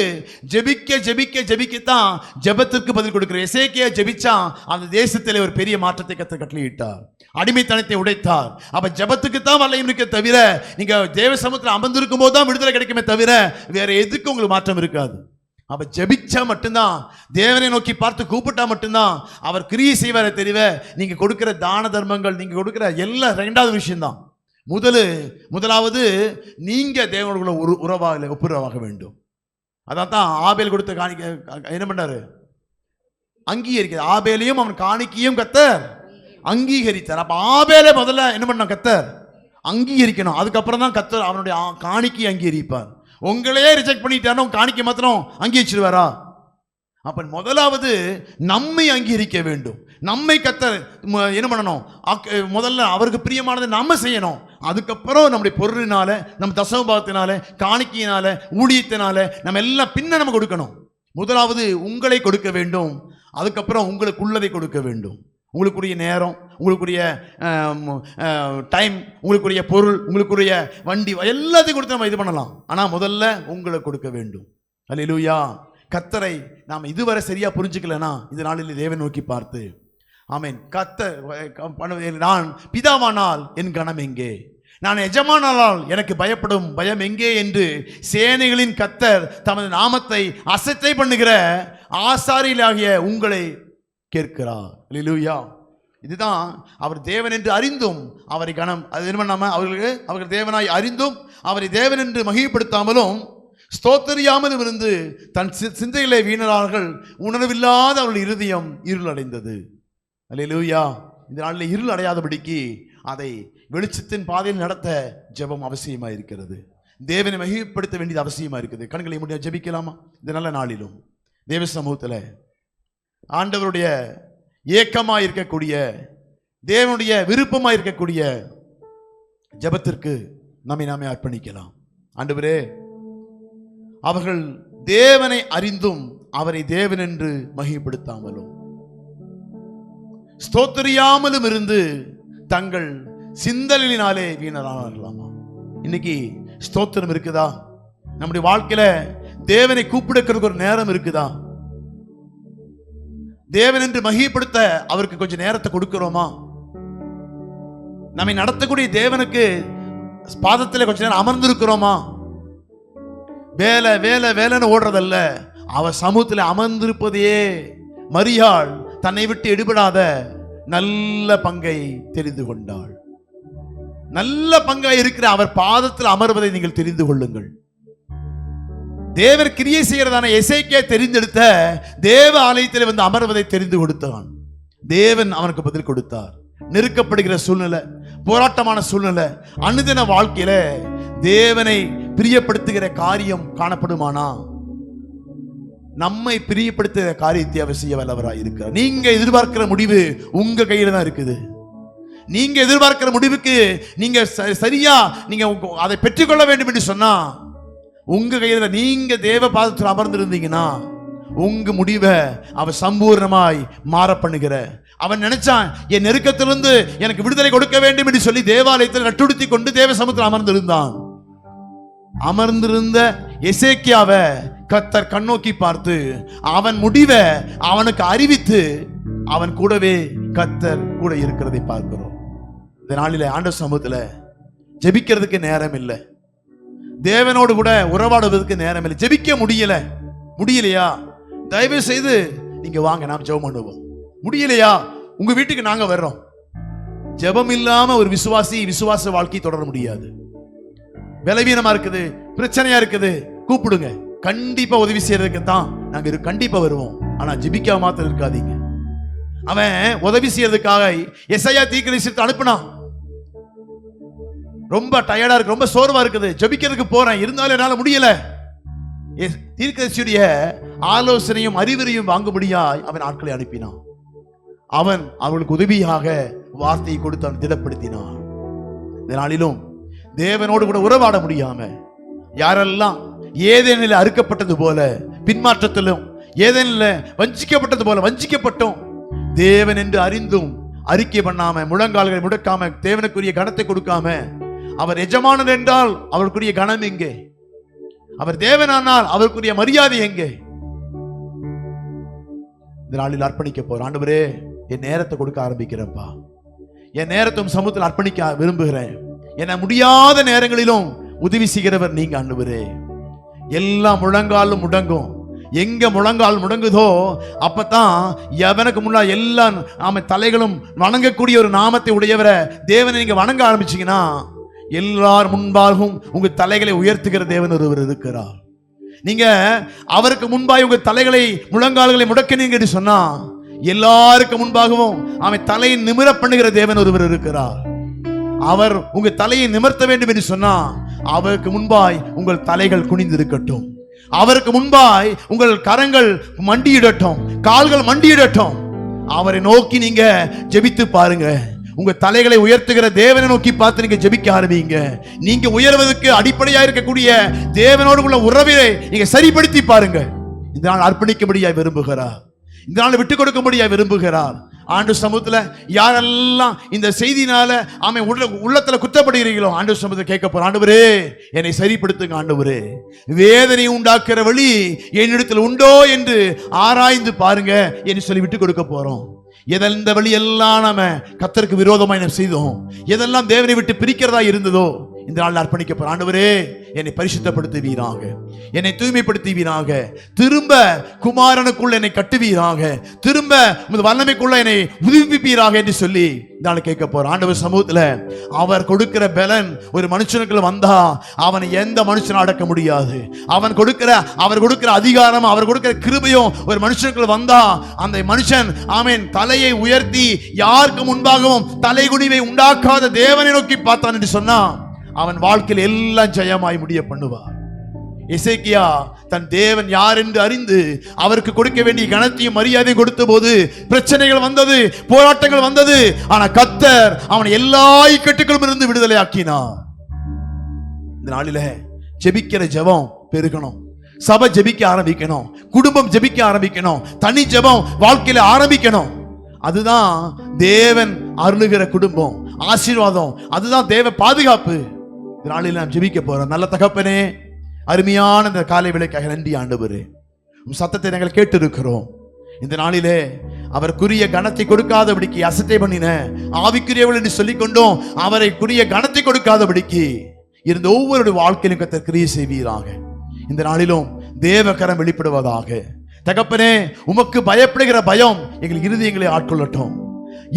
ஜெபிக்க ஜெபிக்க ஜெபிக்கத்தான் ஜெபத்திற்கு பதில் கொடுக்கிற. எசேக்கியா ஜெபிச்சா அந்த தேசத்திலே ஒரு பெரிய மாற்றத்தை கர்த்தர் கட்டளையிட்டார், அடிமைத்தனத்தை உடைத்தார். அப்ப ஜெபத்துக்கு தான் வல்லம் இருக்க தவிர, நீங்க தேவ சமூகத்தில் அமர்ந்திருக்கும் போது தான் விடுதலை கிடைக்குமே தவிர வேற எதுக்கும் உங்களுக்கு மாற்றம் இருக்காது. அப்ப ஜெபிச்சா மட்டும்தான், தேவனை நோக்கி பார்த்து கூப்பிட்டா மட்டும்தான் அவர் கிரியை செய்வாரே தெரியவ. நீங்க கொடுக்கிற தான தர்மங்கள், நீங்க கொடுக்கிற எல்லாம் ரெண்டாவது விஷயம்தான். முதலாவது நீங்க தேவனோட உறவாக ஒப்புரவாக வேண்டும். அதான் தான் ஆபேல் கொடுத்த காணிக்க என்ன பண்ணாரு, அங்கீகரிக்கிறார். ஆபேலையும் அவன் காணிக்கையும் கர்த்தர் அங்கீகரித்தார். அப்ப ஆபேலை முதல்ல என்ன பண்ண, கர்த்தர் அங்கீகரிக்கணும். அதுக்கப்புறம் தான் கர்த்தர் அவனுடைய காணிக்கையை அங்கீகரிப்பார். உங்களையே ரிஜெக்ட் பண்ணிட்டாருன்னா காணிக்கை மாத்திரம் அங்கீகரிச்சிருவாரா? அப்ப முதலாவது நம்மை அங்கீகரிக்க வேண்டும். நம்மை கர்த்தர் என்ன பண்ணணும், முதல்ல அவருக்கு பிரியமானதை நம்ம செய்யணும். அதுக்கப்புறம் நம்முடைய பொருளினால, நம்ம தசமபாவத்தினால, காணிக்கையினால, ஊழியத்தினால நம்ம எல்லாம் பின்ன நம்ம கொடுக்கணும். முதலாவது உங்களை கொடுக்க வேண்டும், அதுக்கப்புறம் உங்களுக்கு உள்ளதை கொடுக்க வேண்டும். உங்களுக்குரிய நேரம், உங்களுக்குரிய டைம், உங்களுக்குரிய பொருள், உங்களுக்குரிய வண்டி எல்லாத்தையும் கொடுத்து நம்ம இது பண்ணலாம். ஆனால் முதல்ல உங்களை கொடுக்க வேண்டும். அல்லேலூயா. கர்த்தரை நாம் இதுவரை சரியா புரிஞ்சுக்கலனா இந்த நாளில் தேவனை நோக்கி பார்த்து, ஆமென், கர்த்தர் நான் பிதாவானால் என் கணம் எங்கே, நான் எஜமானானால் எனக்கு பயப்படும் பயம் எங்கே என்று சேனைகளின் கர்த்தர் தமது நாமத்தை அசட்டை பண்ணுகிற ஆசாரியலாகிய உங்களை கேட்கிறார். அல்லேலூயா. இதுதான் அவர் தேவன் என்று அறிந்தும் அவரை கணம் அது என்ன பண்ணாம அவர்கள் தேவனாய் அறிந்தும் அவரை தேவன் என்று மகிமைப்படுத்தாமலும் ஸ்தோத்தரியாமலும் இருந்து தன் சிந்தையிலே வீணரார்கள், உணர்வில்லாத அவர்கள் இருதயம் இருள் அடைந்தது. அல்லேலூயா. இந்த நாளில் இருள் அடையாதபடிக்கு அதை வெளிச்சத்தின் பாதையில் நடத்த ஜெபம் அவசியமா இருக்கிறது. தேவனை மகிமைப்படுத்த வேண்டியது அவசியமா இருக்குது. கண்களை முடிய ஜெபிக்கலாமா? இந்த நல்ல நாளிலும் தேவ சமூகத்தில் ஆண்டவருடைய ஏக்கமாக இருக்கக்கூடிய, தேவனுடைய விருப்பமாக இருக்கக்கூடிய ஜெபத்திற்கு நாமே அர்ப்பணிக்கலாம். ஆண்டவரே, அவர்கள் தேவனை அறிந்தும் அவரை தேவன் என்று மகிமைப்படுத்தாமலும் ஸ்தோத்திரியாமலும் இருந்து தங்கள் சிந்தலினாலே வீணரானார்களாமா. இன்னைக்கு ஸ்தோத்திரம் இருக்குதா? நம்முடைய வாழ்க்கையில தேவனை கூப்பிடுக்கிறதுக்கு ஒரு நேரம் இருக்குதா? தேவன் என்று மகிமைப்படுத்த அவருக்கு கொஞ்சம் நேரத்தை கொடுக்கிறோமா? நம்மை நடத்தக்கூடிய தேவனுக்கு பாதத்தில் கொஞ்ச நேரம் அமர்ந்திருக்கிறோமா? வேலை வேலை வேலைன்னு ஓடுறதல்ல, அவர் சமூகத்தில் அமர்ந்திருப்பதையே மரியாள் தன்னை விட்டு எடுபடாத நல்ல பங்கை தெரிந்து கொண்டாள். நல்ல பங்காய் இருக்கிற அவர் பாதத்தில் அமர்வதை நீங்கள் தெரிந்து கொள்ளுங்கள். தேவர் கிரியை செய்யறதான எசேக்கியா தெரிந்தெடுத்த தேவ ஆலயத்தில் வந்து அமர்வதை தெரிந்து கொடுத்தான். தேவன் அவனுக்கு பதில் கொடுத்தார். நெருக்கப்படுகிற சூழ்நிலை, போராட்டமான சூழ்நிலை, அனுதின வாழ்க்கையில தேவனை பிரியப்படுத்துகிற காரியம் காணப்படுமானா, நம்மை பிரியப்படுத்துகிற காரியத்தை அவர் செய்ய வல்லவராய் இருக்கிறார். நீங்க எதிர்பார்க்கிற முடிவு உங்க கையில தான் இருக்குது. நீங்க எதிர்பார்க்கிற முடிவுக்கு நீங்க சரியா நீங்க அதை பெற்றுக்கொள்ள வேண்டும் என்று சொன்னா உங்க கையில, நீங்க தேவ பாதத்தில் அமர்ந்திருந்தீங்கன்னா உங்க முடிவை அவன் சம்பூர்ணமாய் மாற பண்ணுகிற. அவன் நினைச்சான் என் நெருக்கத்திலிருந்து எனக்கு விடுதலை கொடுக்க வேண்டும் என்று சொல்லி தேவாலயத்தில் நட்டுடுத்தி கொண்டு தேவ சமூகத்தில் அமர்ந்திருந்தான். அமர்ந்திருந்த எசேக்கியாவை கர்த்தர் கண்ணோக்கி பார்த்து அவன் முடிவை அவனுக்கு அறிவித்து அவன் கூடவே கர்த்தர் கூட இருக்கிறதை பார்க்கிறோம். இந்த நாளில ஆண்டவர் சமூகத்துல ஜெபிக்கிறதுக்கு நேரம் இல்லை, தேவனோடு கூட உறவாடுவதற்கு நேரம் இல்லை, ஜெபிக்க முடியலையா? தயவு செய்து நீங்க வாங்க, நாம் ஜெபம் பண்ணுவோம். முடியலையா? உங்க வீட்டுக்கு நாங்க வர்றோம். ஜெபம் இல்லாம ஒரு விசுவாச வாழ்க்கை தொடர முடியாது. பலவீனமா இருக்குது, பிரச்சனையா இருக்குது, கூப்பிடுங்க. கண்டிப்பா உதவி செய்யறதுக்கு தான் நாங்க கண்டிப்பா வருவோம். ஆனா ஜெபிக்காம மாத்திரம் இருக்காதீங்க. அவன் உதவி செய்யறதுக்காக எசையா தீர்க்கதரிசியை அனுப்பினான். ரொம்ப டயர்டா இருக்கு, ரொம்ப சோர்வா இருக்குது, ஜெபிக்கிறதுக்கு போறேன், இருந்தாலும் என்னால முடியல. தீர்க்கதரிசியுடைய ஆலோசனையும் அறிவுரையும் வாங்கும்படியாய் அவன் ஆட்களை அனுப்பினான். அவன் அவர்களுக்கு உதவியாக வார்த்தையை கொடுத்து அவன் திடப்படுத்தினான். இந்த நாளிலும் தேவனோடு கூட உறவாட முடியாம யாரெல்லாம் ஏதேனில் அறுக்கப்பட்டது போல, பின்மாற்றத்திலும் ஏதேனில் வஞ்சிக்கப்பட்டது போல வஞ்சிக்கப்பட்டோம். தேவன் என்று அறிந்தும் அறிக்கை பண்ணாம, முழங்கால்களை முடக்காம, தேவனுக்குரிய கனத்தை கொடுக்காம, அவர் எஜமானர் என்றால் அவருக்குரிய கனம் எங்கே? அவர் தேவனானால் அவருக்குரிய மரியாதை எங்கே? இந்த நாளில் அர்ப்பணிக்க போற ஆண்டவரே, என் நேரத்தை கொடுக்க ஆரம்பிக்கிறேன்ப்பா. என் நேரத்தும் சமூகத்தில் அர்ப்பணிக்க விரும்புகிறேன். என முடியாத நேரங்களிலும் உதவி செய்கிறவர் நீங்க ஆண்டவரே. எல்லா முழங்காலும் முடங்கும். எங்க முழங்கால் முடங்குதோ அப்பதான் எவனுக்கு முன்னாள் எல்லா தலைகளும் வணங்கக்கூடிய ஒரு நாமத்தை உடையவரை தேவனை நீங்க வணங்க ஆரம்பிச்சீங்கன்னா எல்லார் முன்பாகவும் உங்க தலைகளை உயர்த்துகிற தேவன் ஒருவர் இருக்கிறார். நீங்க அவருக்கு முன்பாக உங்க தலைகளை முழங்கால்களை முடக்கினீங்க என்று சொன்னா எல்லாருக்கு முன்பாகவும் அவன் தலையை நிமிர பண்ணுகிற தேவன் ஒருவர் இருக்கிறார். அவர் உங்க தலையை நிமிர்த்த வேண்டும் என்று சொன்னா அவருக்கு முன்பாய் உங்கள் தலைகள் குனிந்திருக்கட்டும். அவருக்கு முன்பாய் உங்கள் கரங்கள் மண்டியிடட்டும், கால்கள் மண்டியிடட்டும். அவரை நோக்கி நீங்க ஜெபித்து பாருங்க. உங்க தலைகளை உயர்த்துகிற தேவனை நோக்கி பார்த்து நீங்க ஜெபிக்க ஆரம்பிங்க. நீங்க உயர்வதற்கு அடிப்படையா இருக்கக்கூடிய தேவனோடு உள்ள உறவை நீங்க சரிப்படுத்தி பாருங்க. இந்த நாள் அர்ப்பணிக்கும்படியாய் விரும்புகிறார். இந்த நாள் விட்டுக் கொடுக்கும்படியாய் விரும்புகிறார். ஆண்டு சமூகத்துல யாரெல்லாம் இந்த செய்தினால உள்ளத்துல குற்றப்படுகிறீர்களோ ஆண்டு சமூகத்தை கேட்க போற, ஆண்டவரே என்னை சரிப்படுத்துங்க ஆண்டவரே, வேதனை உண்டாக்குற வழி என்னிடத்தில் உண்டோ என்று ஆராய்ந்து பாருங்க என்று சொல்லி விட்டு கொடுக்க போறோம். எந்த வழி எல்லாம் நாம கர்த்தருக்கு விரோதமாய் நாம் செய்தோம், எதெல்லாம் தேவனை விட்டு பிரிக்கிறதா இருந்ததோ இந்த நாள் அர்ப்பணிக்க போற, ஆண்டவரே என்னை பரிசுத்தப்படுத்துவீராக, என்னை தூய்மைப்படுத்துவீராக, திரும்ப குமாரனுக்குள்ள என்னை கட்டுவீராக, திரும்ப வல்லமைக்குள்ள என்னை உதிர்ப்பிப்பீராக என்று சொல்லி இந்த நாள் கேட்க போற. ஆண்டவர் சமூகத்துல அவர் கொடுக்கிற பலன் ஒரு மனுஷனுக்குள்ள வந்தா அவனை எந்த மனுஷனும் அடக்க முடியாது. அவர் கொடுக்கிற அதிகாரம், அவர் கொடுக்கிற கிருபையும் ஒரு மனுஷனுக்குள்ள வந்தா அந்த மனுஷன் ஆமென் தலையை உயர்த்தி யாருக்கு முன்பாகவும் தலைகுனிவை உண்டாக்காத தேவனை நோக்கி பார்த்தான் என்று சொன்னா அவன் வாழ்க்கையில் எல்லாம் ஜெயமாய் முடிய பண்ணுவார். எசேக்கியா தன் தேவன் யார் என்று அறிந்து அவருக்கு கொடுக்க வேண்டிய கனத்தையும் மரியாதையும் கொடுத்த போது பிரச்சனைகள் வந்தது, போராட்டங்கள் வந்தது. ஆனா கர்த்தர் அவனை எல்லா இக்கட்டுகளும் இருந்து விடுதலை ஆக்கினார். இந்த நாளில ஜெபிக்கிற ஜெபம் பெருகணும், சபை ஜெபிக்க ஆரம்பிக்கணும், குடும்பம் ஜெபிக்க ஆரம்பிக்கணும், தனி ஜெபம் வாழ்க்கையில ஆரம்பிக்கணும். அதுதான் தேவன் அருளுகிற குடும்பம், ஆசீர்வாதம், அதுதான் தேவ பாதுகாப்பு. நாளில் நாம் ஜெபிக்க போறோம். நல்ல தகப்பனே, அருமையான இந்த காலை வேளைக்காக நன்றி ஆண்டவரே. உம் சத்தத்தை நாங்கள் கேட்டு இருக்கிறோம். இந்த நாளிலே அவருக்குரிய கனத்தை கொடுக்காதபடிக்கு அசட்டை பண்ணின ஆவிக்குரியவள் என்று சொல்லிக் கொண்டோம். அவரைக்குரிய கனத்தை கொடுக்காதபடிக்கு இருந்த ஒவ்வொரு வாழ்க்கையிலும் கர்த்தர் கிரியை செய்வீராக. இந்த நாளிலும் தேவகரம் வெளிப்படுவதாக. தகப்பனே, உமக்கு பயப்படுகிற பயம் எங்கள் இருதயங்களை ஆட்கொள்ளட்டும்.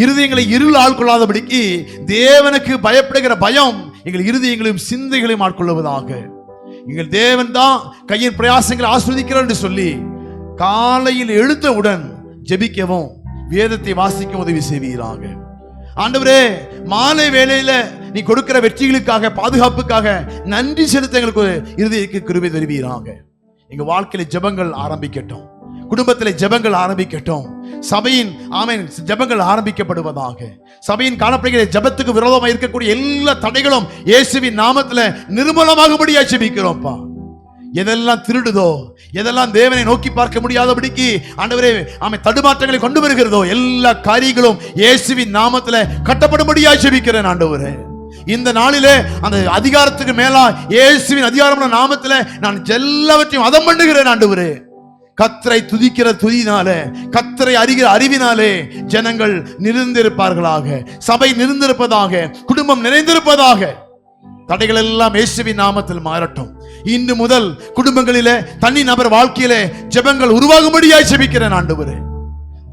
இருதயங்களை இருள் ஆட்கொள்ளாதபடிக்கு தேவனுக்கு பயப்படுகிற பயம் எங்கள் இருதயங்களையும் சிந்தைகளையும் ஆட்கொள்ளுவதாக. எங்கள் தேவன் தான் கையின் பிரயாசங்களை ஆஸ்வதிக்கிறார் என்று சொல்லி காலையில் எழுந்தவுடன் ஜெபிக்கவும் வேதத்தை வாசிக்க உதவி செய்வீராக. ஆண்டவரே, மாலை வேளையில நீ கொடுக்கிற வெற்றிகளுக்காக, பாதுகாப்புக்காக நன்றி செலுத்த எங்களுக்கு இருதயக்கு கிருபை தருவீராக. எங்க வாழ்க்கையில ஜெபங்கள் ஆரம்பிக்கட்டும், குடும்பத்திலே ஜெபங்கள் ஆரம்பிக்கட்டும், சபையின் ஆமென் ஜெபங்கள் ஆரம்பிக்கப்படுவதாக. சபையின் காணப்படுகிற ஜெபத்துக்கு விரோதமாக இருக்கக்கூடிய எல்லா தடைகளும் இயேசுவின் நாமத்துல நிர்மூலமாகும்படியா ஜெபிக்கிறோம்ப்பா. எதெல்லாம் திருடுதோ, எதெல்லாம் தேவனை நோக்கி பார்க்க முடியாதபடிக்கு ஆண்டவரே ஆமென் தடுமாற்றங்களை கொண்டு வருகிறதோ எல்லா காரியங்களும் இயேசுவின் நாமத்துல கட்டப்படும்படியா ஜெபிக்கிறேன் ஆண்டவரே. இந்த நாளிலே அந்த அதிகாரத்துக்கு மேலா இயேசுவின் அதிகாரமான நாமத்துல நான் எல்லாவற்றையும் அதம் பண்ணுகிறேன் ஆண்டவரே. கர்த்தரை துதிக்கிற துதினாலே, கர்த்தரை அறிகிற அறிவினாலே ஜனங்கள் நிறைந்திருப்பார்களாக, சபை நிறைந்திருப்பதாக, குடும்பம் நிறைந்திருப்பதாக. தடைகள் எல்லாம் இயேசுவின் நாமத்தில் மாறட்டும். இன்று முதல் குடும்பங்களிலே, தனி நபர் வாழ்க்கையிலே ஜெபங்கள் உருவாகும்படியாய் ஜெபிக்கிறேன் ஆண்டவரே.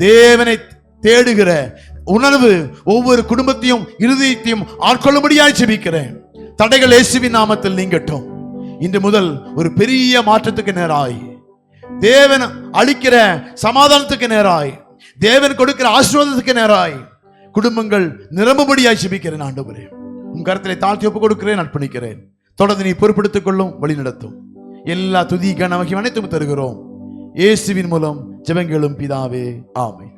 தேவனை தேடுகிற உணர்வு ஒவ்வொரு குடும்பத்தையும் இருதயத்தையும் ஆட்கொள்ளும்படியாய் ஜெபிக்கிறேன். தடைகள் இயேசுவின் நாமத்தில் நீங்கட்டும். இன்று முதல் ஒரு பெரிய மாற்றத்துக்கு நேராய், தேவன் அளிக்கிற சமாதானத்துக்கு நேராய், தேவன் கொடுக்கிற ஆசீர்வாதத்துக்கு நேராய் குடும்பங்கள் நிரம்பும்படியாய் ஜெபிக்கிறேன் ஆண்டவரே. உன் கரத்திலே தாழ்த்தி ஒப்புக் கொடுக்கிறேன், அர்ப்பணிக்கிறேன். தொடர்ந்து நீ பொறுப்படுத்திக் கொள்ளும், வழி நடத்தும். எல்லா துதி கன மகிமை அனைத்தும் தருகிறோம் இயேசுவின் மூலம் ஜெபங்களும் பிதாவே, ஆமென்.